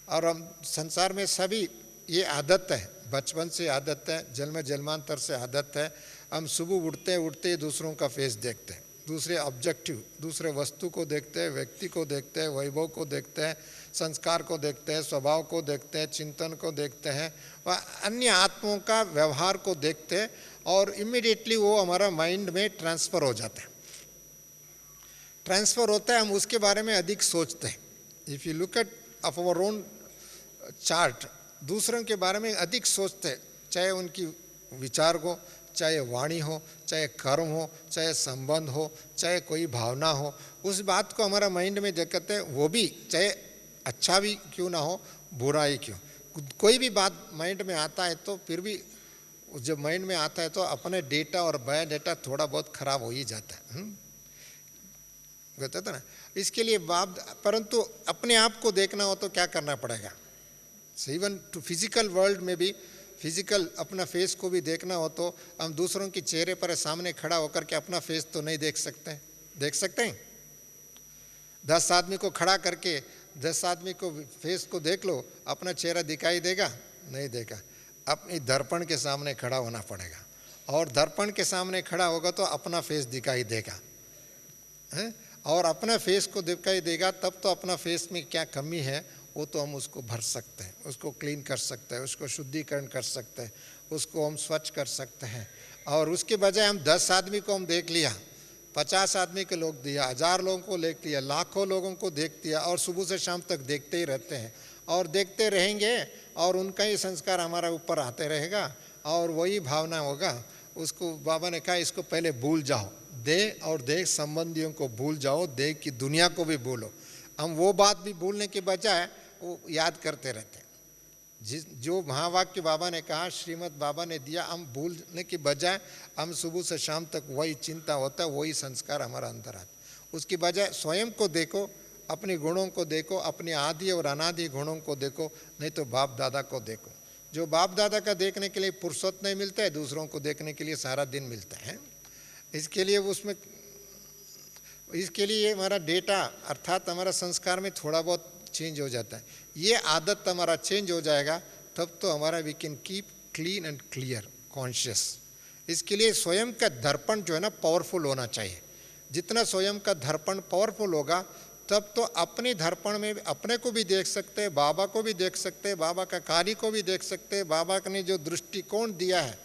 और हम संसार में सभी ये आदत है, बचपन से आदत है, जन्म जन्मांतर से आदत है। हम सुबह उठते उठते दूसरों का फेस देखते हैं, दूसरे ऑब्जेक्टिव, दूसरे वस्तु को देखते हैं, व्यक्ति को देखते हैं, वैभव को देखते हैं, संस्कार को देखते हैं, स्वभाव को देखते हैं, चिंतन को देखते हैं, व अन्य आत्माओं का व्यवहार को देखते हैं, और इमीडिएटली वो हमारा माइंड में ट्रांसफ़र हो जाता है। ट्रांसफ़र होता है, हम उसके बारे में अधिक सोचते हैं। If you look at of our own chart, दूसरों के बारे में अधिक सोचते हैं, चाहे उनकी विचार को, चाहे वाणी हो, चाहे कर्म हो, चाहे संबंध हो, चाहे कोई भावना हो, उस बात को हमारा माइंड में देखते हैं। वो भी चाहे अच्छा भी क्यों ना हो, बुरा ही क्यों, कोई भी बात माइंड में आता है तो फिर भी जब माइंड में आता है तो अपने डेटा और बायोडाटा थोड़ा बहुत खराब हो ही जाता है, कहते थे ना। इसके लिए परंतु अपने आप को देखना हो तो क्या करना पड़ेगा। इवन टू फिजिकल वर्ल्ड में भी, फिजिकल अपना फेस को भी देखना हो तो हम दूसरों के चेहरे पर सामने खड़ा होकर के अपना फेस तो नहीं देख सकते हैं, देख सकते हैं, 10 आदमी को खड़ा करके 10 आदमी को फेस को देख लो, अपना चेहरा दिखाई देगा? नहीं देगा। अपनी दर्पण के सामने खड़ा होना पड़ेगा, और दर्पण के सामने खड़ा होगा तो अपना फेस दिखाई देगा है? और अपना फेस को दिखाई देगा तब तो अपना फेस में क्या कमी है वो तो हम उसको भर सकते हैं, उसको क्लीन कर सकते हैं, उसको शुद्धिकरण कर सकते हैं, उसको हम स्वच्छ कर सकते हैं। और उसके बजाय हम 10 आदमी को हम देख लिया, 50 आदमी के लोग दिया, 1000 लोगों को देख लिया, लाखों लोगों को देख लिया, और सुबह से शाम तक देखते ही रहते हैं और देखते रहेंगे, और उनका ही संस्कार हमारा ऊपर आते रहेगा और वही भावना होगा। उसको बाबा ने कहा इसको पहले भूल जाओ, देह और देह संबंधियों को भूल जाओ, देह की दुनिया को भी भूलो। हम वो बात भी भूलने के बजाय वो याद करते रहते हैं। जो महावाक्य बाबा ने कहा, श्रीमद् बाबा ने दिया, हम भूलने के बजाय हम सुबह से शाम तक वही चिंता होता है, वही संस्कार हमारा अंदर आता। उसकी बजाय स्वयं को देखो, अपने गुणों को देखो, अपने आदि और अनादि गुणों को देखो, नहीं तो बाप दादा को देखो। जो बाप दादा का देखने के लिए फुर्सत नहीं मिलता है, दूसरों को देखने के लिए सारा दिन मिलता है। इसके लिए हमारा डेटा अर्थात हमारा संस्कार में थोड़ा बहुत चेंज हो जाता है। ये आदत हमारा चेंज हो जाएगा तब तो हमारा we can keep clean and clear conscious. इसके लिए स्वयं का दर्पण जो है ना पावरफुल होना चाहिए। जितना स्वयं का दर्पण पावरफुल होगा तब तो अपने दर्पण में अपने को भी देख सकते हैं, बाबा को भी देख सकते हैं, बाबा का कार्य को भी देख सकते हैं। बाबा ने जो दृष्टिकोण दिया है,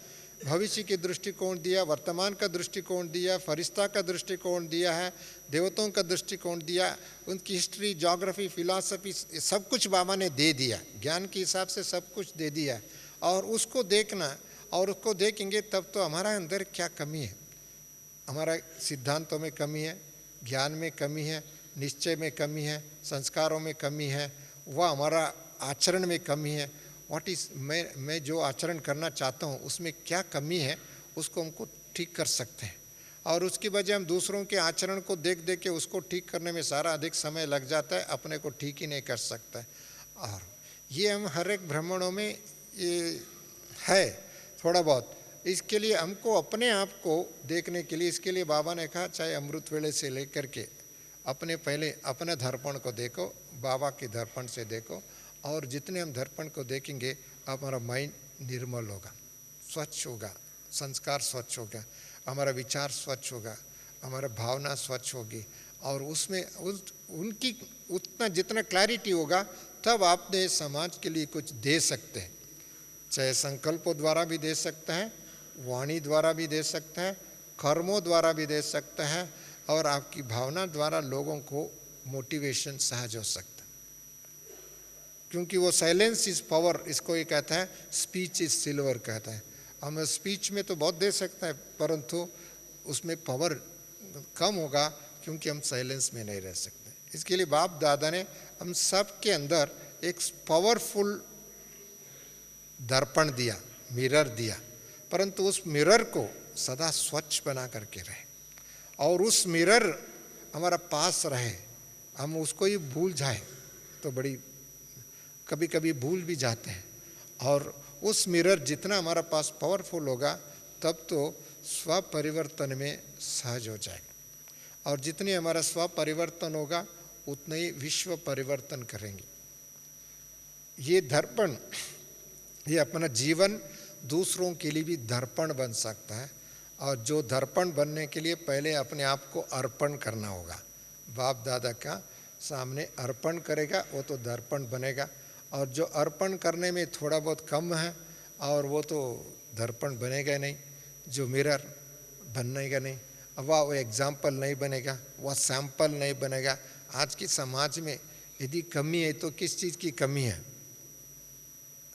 भविष्य की दृष्टिकोण दिया, वर्तमान का दृष्टिकोण दिया, फरिश्ता का दृष्टिकोण दिया है, देवताओं का दृष्टिकोण दिया, उनकी हिस्ट्री, ज्योग्राफी, फिलॉसफी सब कुछ बाबा ने दे दिया, ज्ञान के हिसाब से सब कुछ दे दिया है। और उसको देखना, और उसको देखेंगे तब तो हमारा अंदर क्या कमी है, हमारा सिद्धांतों में कमी है, ज्ञान में कमी है, निश्चय में कमी है, संस्कारों में कमी है, वह हमारा आचरण में कमी है। व्हाट इज़ मैं जो आचरण करना चाहता हूँ उसमें क्या कमी है, उसको हमको ठीक कर सकते हैं। और उसकी वजह हम दूसरों के आचरण को देख देख के उसको ठीक करने में सारा अधिक समय लग जाता है, अपने को ठीक ही नहीं कर सकता है। और ये हम हर एक भ्रमणों में ये है थोड़ा बहुत। इसके लिए हमको अपने आप को देखने के लिए, इसके लिए बाबा ने कहा चाहे अमृत वेले से लेकर के पहले अपने दर्पण को देखो, बाबा के दर्पण से देखो, और जितने हम दर्पण को देखेंगे हमारा माइंड निर्मल होगा, स्वच्छ होगा, संस्कार स्वच्छ होगा, हमारा विचार स्वच्छ होगा, हमारा भावना स्वच्छ होगी, और उसमें उनकी उतना जितना क्लैरिटी होगा तब आपने समाज के लिए कुछ दे सकते हैं। चाहे संकल्पों द्वारा भी दे सकते हैं, वाणी द्वारा भी दे सकते हैं, कर्मों द्वारा भी दे सकते हैं, और आपकी भावना द्वारा लोगों को मोटिवेशन सहज हो सकता है। क्योंकि वो साइलेंस इज़ पावर, इसको ये कहता है, स्पीच इज़ सिल्वर कहता है। हम स्पीच में तो बहुत दे सकते हैं परंतु उसमें पावर कम होगा क्योंकि हम साइलेंस में नहीं रह सकते। इसके लिए बाप दादा ने हम सब के अंदर एक पावरफुल दर्पण दिया, मिरर दिया, परंतु उस मिरर को सदा स्वच्छ बना करके रहे, और उस मिरर हमारा पास रहे। हम उसको ही भूल जाए तो बड़ी कभी कभी भूल भी जाते हैं। और उस मिरर जितना हमारा पास पावरफुल होगा तब तो स्व परिवर्तन में सहज हो जाएगा, और जितने हमारा स्व परिवर्तन होगा उतने ही विश्व परिवर्तन करेंगे। ये दर्पण, ये अपना जीवन दूसरों के लिए भी दर्पण बन सकता है, और जो दर्पण बनने के लिए पहले अपने आप को अर्पण करना होगा। बाप दादा का सामने अर्पण करेगा वो तो दर्पण बनेगा, और जो अर्पण करने में थोड़ा बहुत कम है और वो तो दर्पण बनेगा नहीं, जो मिरर बनेगा नहीं, वह एग्जाम्पल नहीं बनेगा, वह सैंपल नहीं बनेगा। आज की समाज में यदि कमी है तो किस चीज़ की कमी है?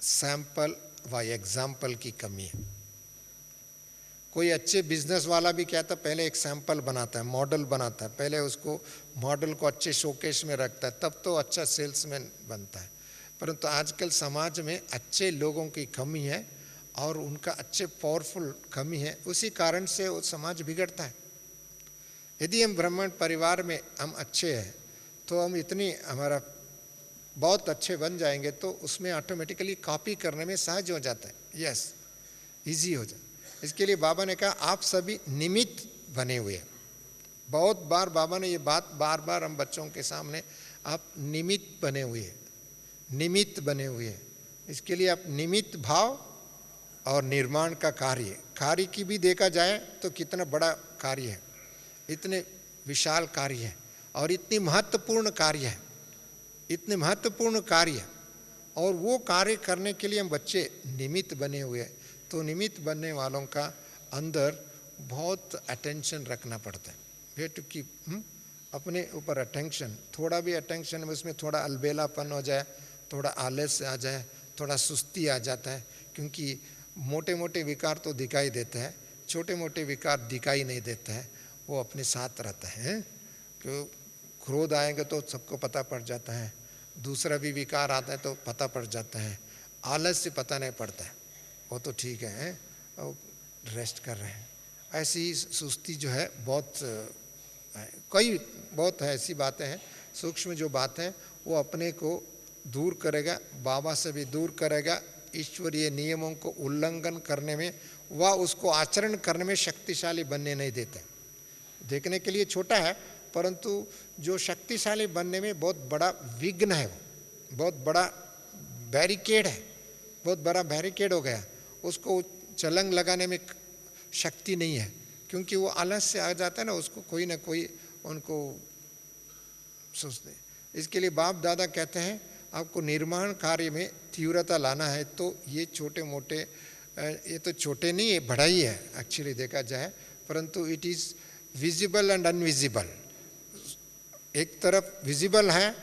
सैंपल व एग्जाम्पल की कमी है। कोई अच्छे बिजनेस वाला भी क्या था, पहले एक सैंपल बनाता है, मॉडल बनाता है, पहले उसको मॉडल को अच्छे शोकेस में रखता है, तब तो अच्छा सेल्समैन बनता है। परंतु आजकल समाज में अच्छे लोगों की कमी है और उनका अच्छे पावरफुल कमी है, उसी कारण से वो समाज बिगड़ता है। यदि हम ब्राह्मण परिवार में हम अच्छे हैं तो हम इतनी हमारा बहुत अच्छे बन जाएंगे तो उसमें ऑटोमेटिकली कॉपी करने में सहज हो जाता है, यस ईजी हो जाता है। इसके लिए बाबा ने कहा आप सभी निमित्त बने हुए हैं, बहुत बार बाबा ने ये बात बार बार हम बच्चों के सामने, आप निमित्त बने हुए हैं, निमित्त बने हुए हैं। इसके लिए आप निमित्त भाव और निर्माण का कार्य की भी देखा जाए तो कितना बड़ा कार्य है, इतने विशाल कार्य है और इतनी महत्वपूर्ण कार्य है, इतने महत्वपूर्ण कार्य है। और वो कार्य करने के लिए हम बच्चे निमित्त बने हुए हैं। तो निमित्त बनने वालों का अंदर बहुत अटेंशन रखना पड़ता है। वे टू कीप अपने ऊपर अटेंशन, थोड़ा भी अटेंशन में उसमें थोड़ा अलबेलापन हो जाए, थोड़ा आलस्य आ जाए, थोड़ा सुस्ती आ जाता है, क्योंकि मोटे मोटे विकार तो दिखाई देते हैं, छोटे मोटे विकार दिखाई नहीं देते हैं, वो अपने साथ रहता है। क्यों क्रोध आएगा तो सबको पता पड़ जाता है, दूसरा भी विकार आता है तो पता पड़ जाता है, आलस्य पता नहीं पड़ता है, वो तो ठीक है, वो रेस्ट कर रहे हैं। ऐसी सुस्ती जो है बहुत कई बहुत है ऐसी बातें हैं, सूक्ष्म जो बात है वो अपने को दूर करेगा, बाबा से भी दूर करेगा, ईश्वरीय नियमों को उल्लंघन करने में व उसको आचरण करने में शक्तिशाली बनने नहीं देते। देखने के लिए छोटा है, परंतु जो शक्तिशाली बनने में बहुत बड़ा विघ्न है, वो बहुत बड़ा बैरिकेड है, बहुत बड़ा बैरिकेड हो गया, उसको छलांग लगाने में शक्ति नहीं है, क्योंकि वो आलस से आ जाता है ना, उसको कोई ना कोई उनको सोचते। इसके लिए बाप दादा कहते हैं आपको निर्माण कार्य में तीव्रता लाना है तो ये छोटे मोटे, ये तो छोटे नहीं है, बड़ा ही है एक्चुअली देखा जाए, परंतु it is visible and invisible. एक तरफ विजिबल है,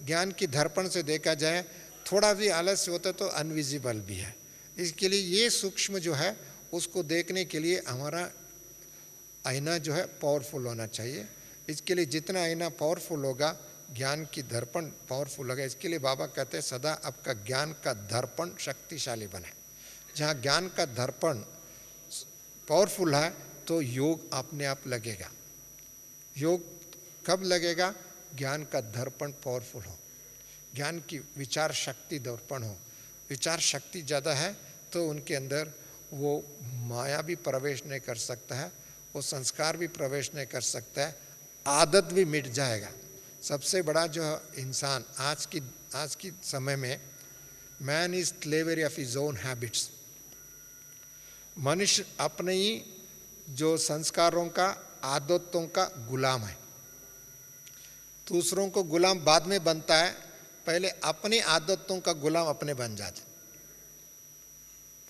ज्ञान की दर्पण से देखा जाए, थोड़ा भी आलस्य होता तो अनविजिबल भी है। इसके लिए ये सूक्ष्म जो है उसको देखने के लिए हमारा आईना जो है पावरफुल होना चाहिए। इसके लिए जितना आईना पावरफुल होगा, ज्ञान की दर्पण पावरफुल होगा। इसके लिए बाबा कहते हैं सदा आपका ज्ञान का दर्पण शक्तिशाली बने। जहाँ ज्ञान का दर्पण पावरफुल है तो योग अपने आप लगेगा। योग कब लगेगा? ज्ञान का दर्पण पावरफुल हो, ज्ञान की विचार शक्ति दर्पण हो। विचार शक्ति ज़्यादा है तो उनके अंदर वो माया भी प्रवेश नहीं कर सकता है, वो संस्कार भी प्रवेश नहीं कर सकता है, आदत भी मिट जाएगा। सबसे बड़ा जो इंसान आज की समय में, man is slavery of his own habits. मनुष्य अपने ही जो संस्कारों का, आदतों का गुलाम है। दूसरों को गुलाम बाद में बनता है, पहले अपनी आदतों का गुलाम अपने बन जाते।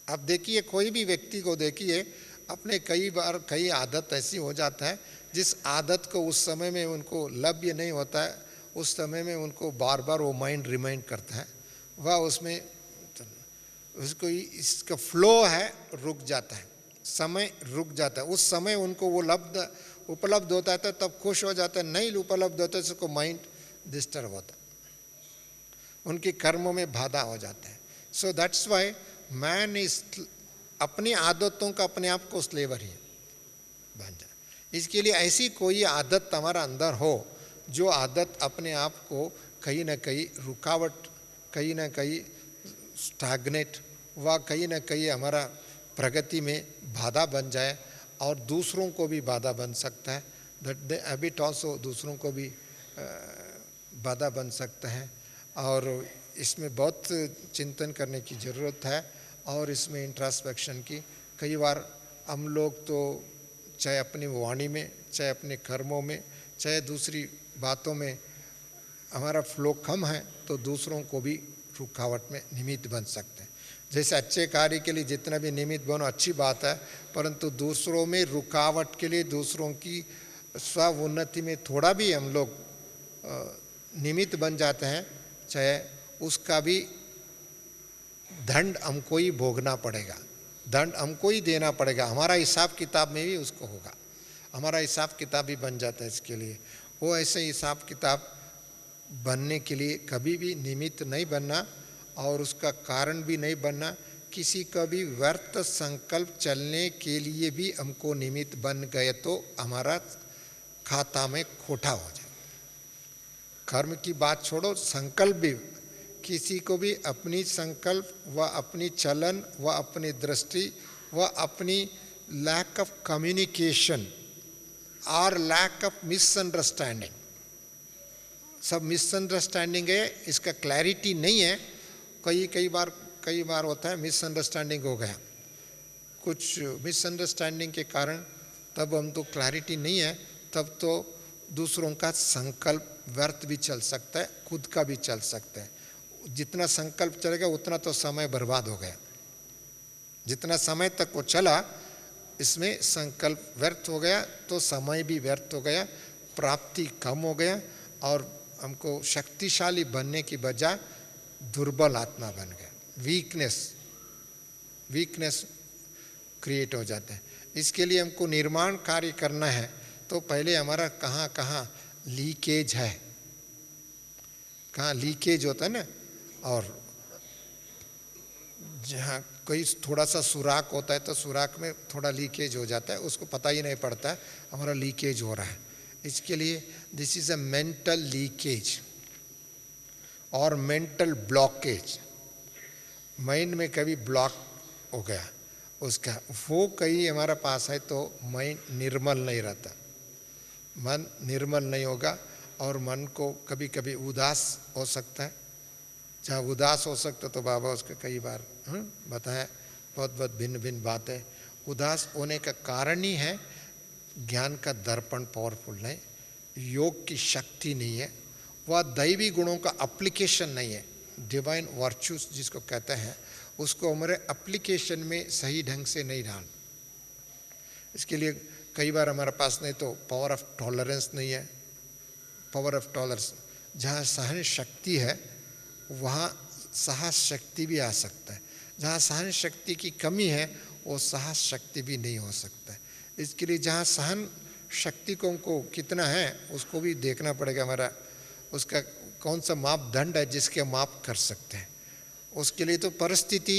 आप देखिए, कोई भी व्यक्ति को देखिए, अपने कई आदत ऐसी हो जाता है जिस आदत को उस समय में उनको लभ्य नहीं होता है, उस समय में उनको बार बार वो माइंड रिमाइंड करता है, वह उसमें उसको इसका फ्लो है रुक जाता है, समय रुक जाता है। उस समय उनको वो उपलब्ध होता है तब खुश हो जाता है, नहीं उपलब्ध होता है तो उसको माइंड डिस्टर्ब होता है, उनके कर्मों में बाधा हो जाता है। So that's why man is अपनी आदतों का अपने आप को स्लेवर ही बन जाए। इसके लिए ऐसी कोई आदत हमारा अंदर हो जो आदत अपने आप को कहीं ना कहीं रुकावट, कहीं ना कहीं स्टैग्नेट व कहीं ना कहीं हमारा प्रगति में बाधा बन जाए और दूसरों को भी बाधा बन सकता है। दैट द हैबिट ऑल्सो दूसरों को भी बाधा बन सकता है। और इसमें बहुत चिंतन करने की ज़रूरत है और इसमें इंट्रोस्पेक्शन की। कई बार हम लोग तो चाहे अपनी वाणी में, चाहे अपने कर्मों में, चाहे दूसरी बातों में हमारा फ्लो कम है तो दूसरों को भी रुकावट में निमित्त बन सकते हैं। जैसे अच्छे कार्य के लिए जितना भी निमित्त बनो अच्छी बात है, परंतु दूसरों में रुकावट के लिए, दूसरों की स्व उन्नति में थोड़ा भी हम लोग निमित्त बन जाते हैं, चाहे उसका भी दंड हमको ही भोगना पड़ेगा, दंड हमको ही देना पड़ेगा। हमारा हिसाब किताब में भी उसको होगा, हमारा हिसाब किताब भी बन जाता है। इसके लिए वो ऐसे हिसाब किताब बनने के लिए कभी भी निमित्त नहीं बनना और उसका कारण भी नहीं बनना। किसी का भी व्यर्थ संकल्प चलने के लिए भी हमको निमित्त बन गए तो हमारा खाता में खोटा हो जाए। कर्म की बात छोड़ो, संकल्प भी, किसी को भी अपनी संकल्प व अपनी चलन व अपनी दृष्टि व अपनी lack of communication, or lack of misunderstanding. सब मिसअंडरस्टैंडिंग है, इसका क्लैरिटी नहीं है। कई बार होता है मिसअंडरस्टैंडिंग हो गया, कुछ मिसअंडरस्टैंडिंग के कारण तब हम तो क्लैरिटी नहीं है, तब तो दूसरों का संकल्प व्यर्थ भी चल सकता है, खुद का भी चल सकता है। जितना संकल्प चलेगा उतना तो समय बर्बाद हो गया। जितना समय तक वो चला इसमें संकल्प व्यर्थ हो गया तो समय भी व्यर्थ हो गया, प्राप्ति कम हो गया और हमको शक्तिशाली बनने की बजाय दुर्बल आत्मा बन गया। वीकनेस क्रिएट हो जाता है। इसके लिए हमको निर्माण कार्य करना है तो पहले हमारा कहाँ कहाँ लीकेज है, कहाँ लीकेज होता है ना, और जहाँ कोई थोड़ा सा सुराख होता है तो सुराख में थोड़ा लीकेज हो जाता है, उसको पता ही नहीं पड़ता है हमारा लीकेज हो रहा है। इसके लिए this is a mental leakage और मेंटल ब्लॉकेज। माइंड में कभी ब्लॉक हो गया उसका, वो कहीं हमारा पास है तो माइंड निर्मल नहीं रहता, मन निर्मल नहीं होगा और मन को कभी कभी उदास हो सकता है। जहाँ उदास हो सकता तो बाबा उसका कई बार बताया, बहुत भिन्न भिन्न बातें। उदास होने का कारण ही है ज्ञान का दर्पण पावरफुल नहीं, योग की शक्ति नहीं है, वह दैवी गुणों का एप्लीकेशन नहीं है। डिवाइन वर्च्यूज जिसको कहते हैं उसको हमारे एप्लीकेशन में सही ढंग से नहीं डाल। इसके लिए कई बार हमारे पास नहीं तो पावर ऑफ टॉलरेंस नहीं है। पावर ऑफ टॉलरेंस, जहाँ सहन शक्ति है वहाँ साहस शक्ति भी आ सकता है, जहाँ सहन शक्ति की कमी है वो साहस शक्ति भी नहीं हो सकता है। इसके लिए जहाँ सहन शक्ति को हमको कितना है उसको भी देखना पड़ेगा, हमारा उसका कौन सा मापदंड है जिसके माप कर सकते हैं। उसके लिए तो परिस्थिति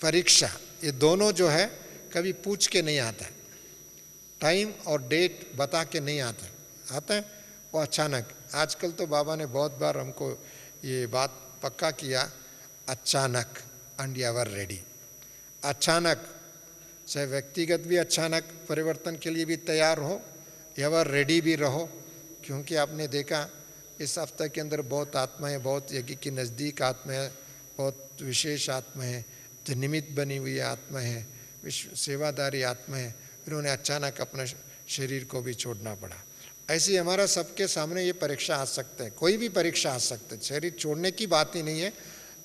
परीक्षा ये दोनों जो है कभी पूछ के नहीं आता है, टाइम और डेट बता के नहीं आता है वो अचानक। आजकल तो बाबा ने बहुत बार हमको ये बात पक्का किया, अचानक एंड एवर रेडी। अचानक, चाहे व्यक्तिगत भी अचानक परिवर्तन के लिए भी तैयार हो, एवर रेडी भी रहो। क्योंकि आपने देखा इस हफ्ते के अंदर बहुत आत्माएं, बहुत यज्ञ की नज़दीक आत्माएं, बहुत विशेष आत्मा है, जो निमित्त बनी हुई आत्मा है, विश्व सेवादारी आत्मा है, इन्होंने अचानक अपना शरीर को भी छोड़ना पड़ा। ऐसे हमारा सबके सामने ये परीक्षा आ सकता है, कोई भी परीक्षा आ सकता है, शरीर छोड़ने की बात ही नहीं है,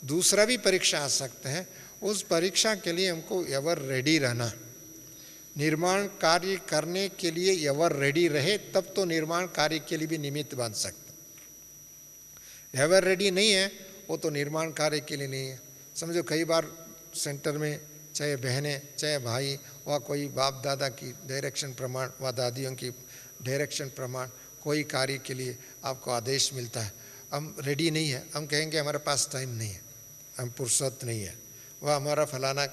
दूसरा भी परीक्षा आ सकता है। उस परीक्षा के लिए हमको एवर रेडी रहना, निर्माण कार्य करने के लिए एवर रेडी रहे तब तो निर्माण कार्य के लिए भी निमित्त बन सकता। एवर रेडी नहीं है वो तो निर्माण कार्य के लिए नहीं है। समझो कई बार सेंटर में चाहे बहनें चाहे भाई व कोई बाप दादा की डायरेक्शन प्रमाण व दादियों की डायरेक्शन प्रमाण कोई कार्य के लिए आपको आदेश मिलता है, हम रेडी नहीं है, हम कहेंगे हमारे पास टाइम नहीं है, हम फुर्सत नहीं है, वह हमारा फलाना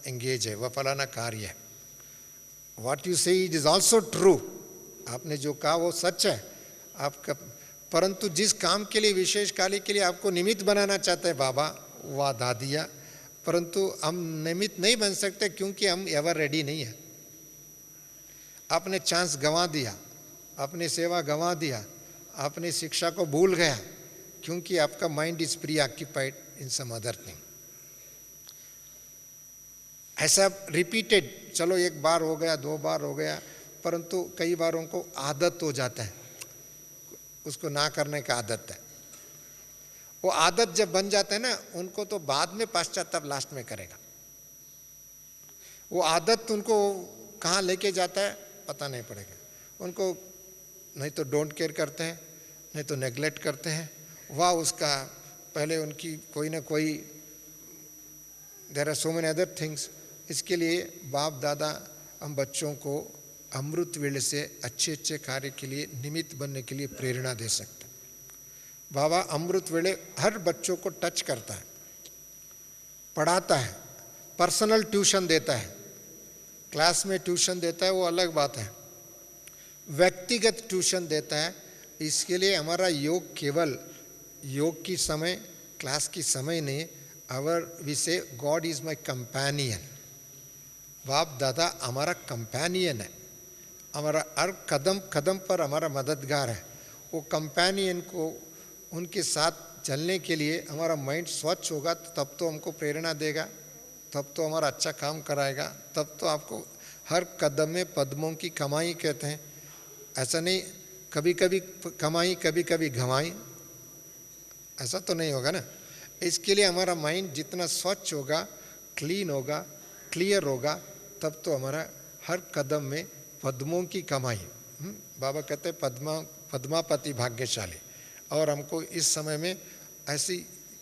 एंगेज है, वह फलाना कार्य है। व्हाट यू से इट इज़ ऑल्सो ट्रू, आपने जो कहा वो सच है आपका, परंतु जिस काम के लिए विशेष कार्य के लिए आपको निमित्त बनाना चाहते हैं बाबा व दादिया, परंतु हम निमित्त नहीं बन सकते क्योंकि हम एवर रेडी नहीं है। आपने चांस गंवा दिया, आपने सेवा गंवा दिया, आपने शिक्षा को भूल गया क्योंकि आपका mind is preoccupied in some other thing. ऐसा रिपीटेड, चलो एक बार हो गया, दो बार हो गया, परंतु कई बारों को आदत हो जाता है, उसको ना करने का आदत है। वो आदत जब बन जाता है ना उनको तो बाद में पश्चाताप लास्ट में करेगा। वो आदत उनको कहाँ लेके जाता है पता नहीं पड़ेगा उनको, नहीं तो डोंट केयर करते हैं, नहीं तो नेग्लेक्ट करते हैं, वह उसका पहले उनकी कोई ना कोई, there are so many other things. इसके लिए बाप दादा हम बच्चों को अमृत वेले से अच्छे अच्छे कार्य के लिए निमित्त बनने के लिए प्रेरणा दे सकते हैं। बाबा अमृत वेले हर बच्चों को टच करता है, पढ़ाता है, पर्सनल ट्यूशन देता है, क्लास में ट्यूशन देता है वो अलग बात है, व्यक्तिगत ट्यूशन देता है। इसके लिए हमारा योग केवल योग की समय क्लास की समय नहीं, अवर वी से गॉड इज माय कंपेनियन। बाप दादा हमारा कंपेनियन है, हमारा हर कदम कदम पर हमारा मददगार है। वो कंपेनियन को उनके साथ चलने के लिए हमारा माइंड स्वच्छ होगा तो तब तो हमको प्रेरणा देगा, तब तो हमारा अच्छा काम कराएगा, तब तो आपको हर कदम में पद्मों की कमाई कहते हैं। ऐसा नहीं कभी कभी कमाई कभी कभी घमाई, ऐसा तो नहीं होगा ना। इसके लिए हमारा माइंड जितना स्वच्छ होगा, क्लीन होगा, क्लियर होगा, तब तो हमारा हर कदम में पद्मों की कमाई। बाबा कहते हैं पद्मापति भाग्यशाली। और हमको इस समय में ऐसी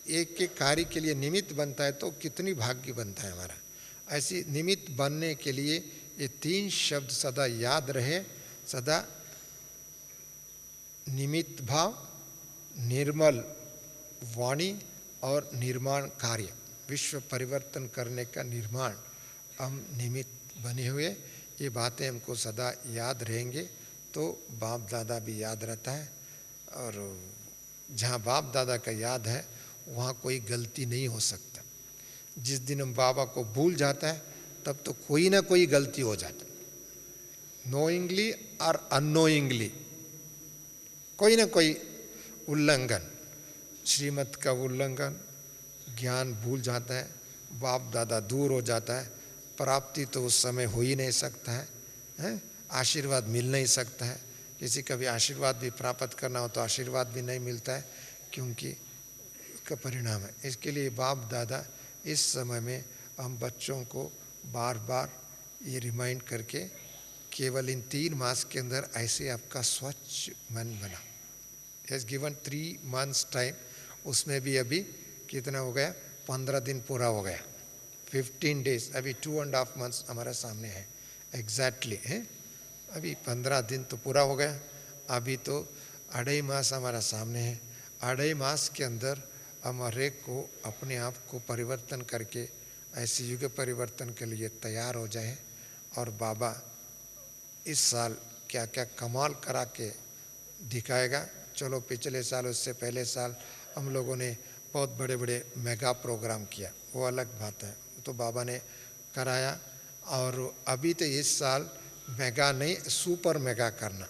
एक के कार्य के लिए निमित्त बनता है तो कितनी भाग्य बनता है हमारा। ऐसी निमित्त बनने के लिए ये 3 शब्द सदा याद रहे, सदा निमित्त भाव, निर्मल वाणी और निर्माण कार्य, विश्व परिवर्तन करने का निर्माण हम निमित्त बने हुए। ये बातें हमको सदा याद रहेंगे तो बाप दादा भी याद रहता है। और जहाँ बाप दादा का याद है वहाँ कोई गलती नहीं हो सकता। जिस दिन हम बाबा को भूल जाता है तब तो कोई ना कोई गलती हो जाता है, नोइंगली और अननोइंगली कोई ना कोई उल्लंघन, श्रीमत का उल्लंघन, ज्ञान भूल जाता है, बाप दादा दूर हो जाता है, प्राप्ति तो उस समय हो ही नहीं सकता है, आशीर्वाद मिल नहीं सकता है। किसी का भी आशीर्वाद भी प्राप्त करना हो तो आशीर्वाद भी नहीं मिलता है, क्योंकि इसका परिणाम है। इसके लिए बाप दादा इस समय में हम बच्चों को बार बार ये रिमाइंड करके केवल इन 3 मास के अंदर ऐसे आपका स्वच्छ मन बना। हैज़ गिवन 3 months टाइम, उसमें भी अभी कितना हो गया, 15 दिन पूरा हो गया, 15 days, अभी 2.5 months हमारे सामने है एग्जैक्टली है। अभी 15 दिन तो पूरा हो गया, अभी तो 2.5 मास हमारा सामने है। 2.5 मास के अंदर हम हर एक को अपने आप को परिवर्तन करके ऐसे युग परिवर्तन के लिए तैयार हो जाए। और बाबा इस साल क्या क्या कमाल करा के दिखाएगा। चलो पिछले साल, उससे पहले साल हम लोगों ने बहुत बड़े बड़े मेगा प्रोग्राम किया, वो अलग बात है, तो बाबा ने कराया। और अभी तो इस साल मेगा नहीं, सुपर मेगा करना।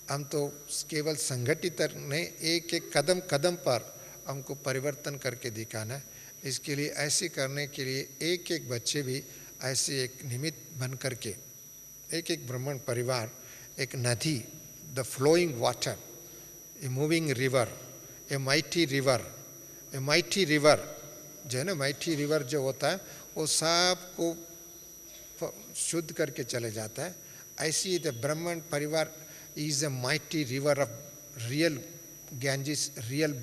हम तो केवल संगठित नहीं, एक एक कदम कदम पर हमको परिवर्तन करके दिखाना है। इसके लिए ऐसे करने के लिए एक एक बच्चे भी ऐसे एक निमित्त बन करके, एक एक ब्राह्मण परिवार एक नदी, the flowing water, a moving river, a mighty river, a mighty river जो है ना, माइटी रिवर जो होता है वो सब को शुद्ध करके चले जाता है। ऐसी द ब्राह्मण परिवार is a mighty river of real Ganges, real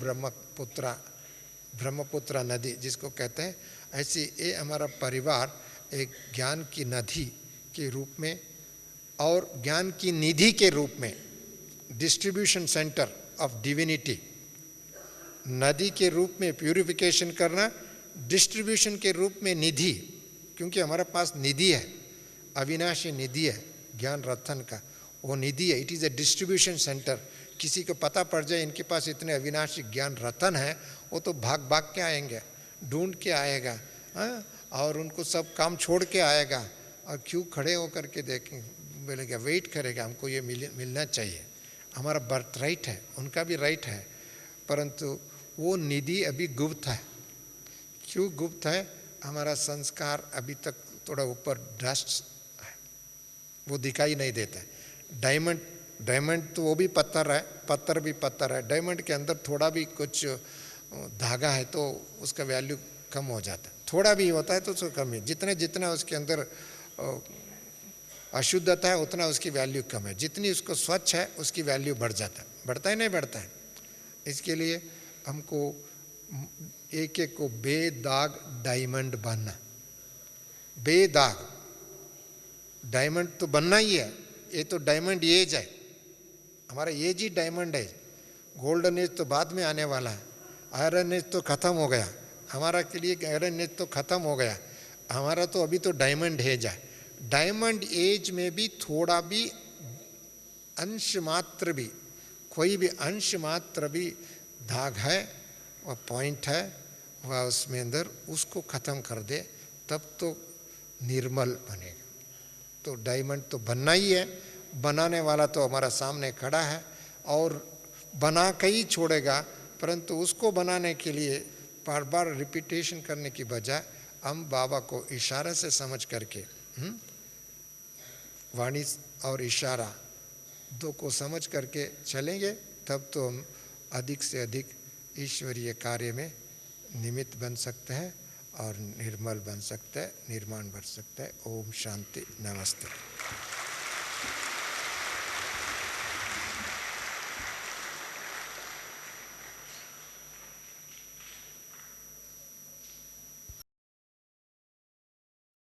Brahmaputra नदी जिसको कहते हैं। ऐसी ये हमारा परिवार एक ज्ञान की नदी के रूप में और ज्ञान की निधि के रूप में, डिस्ट्रीब्यूशन सेंटर ऑफ डिविनिटी, नदी के रूप में प्यूरिफिकेशन करना, डिस्ट्रीब्यूशन के रूप में निधि, क्योंकि हमारे पास निधि है, अविनाशी निधि है ज्ञान रत्न का, वो निधि है। It is a distribution centre. किसी को पता पड़ जाए इनके पास इतने अविनाशी ज्ञान रत्न है, वो तो भाग भाग के आएंगे, ढूंढ के आएगा, और उनको सब काम छोड़ के आएगा और क्यों खड़े होकर के देखें, बोलेगा वेट करेगा, हमको ये मिलना चाहिए, हमारा बर्थ राइट है, उनका भी राइट है। परंतु वो निधि अभी गुप्त है। क्यों गुप्त है? हमारा संस्कार अभी तक थोड़ा ऊपर डस्ट है, वो दिखाई नहीं देता है। डायमंड तो वो भी पत्थर है, पत्थर भी पत्थर है, डायमंड के अंदर थोड़ा भी कुछ धागा है तो उसका वैल्यू कम हो जाता है, थोड़ा भी होता है तो उसका कम है। जितना उसके अंदर अशुद्धता है उतना उसकी वैल्यू कम है, जितनी उसको स्वच्छ है उसकी वैल्यू बढ़ जाता है। बढ़ता है नहीं बढ़ता है? इसके लिए हमको एक एक को बेदाग डायमंड बनना। बेदाग डायमंड तो बनना ही है, ये तो डायमंड एज है, हमारा एज ही डायमंड है। गोल्डन एज तो बाद में आने वाला है, आयरन एज तो ख़त्म हो गया, हमारा के लिए आयरन एज तो ख़त्म हो गया, हमारा तो अभी तो डायमंड एज है। डायमंड एज में भी थोड़ा भी अंश मात्र भी, कोई भी अंश मात्र भी दाग है, वह पॉइंट है, वह उसमें अंदर उसको ख़त्म कर दे तब तो निर्मल बनेगा। तो डायमंड तो बनना ही है, बनाने वाला तो हमारा सामने खड़ा है और बना के ही छोड़ेगा, परंतु उसको बनाने के लिए बार बार रिपीटेशन करने की बजाय हम बाबा को इशारे से समझ करके, वाणी और इशारा दो को समझ करके चलेंगे, तब तो हम अधिक से अधिक ईश्वरीय कार्य में निमित्त बन सकते हैं और निर्मल बन सकते हैं, निर्माण बन सकते हैं। ओम शांति, नमस्ते।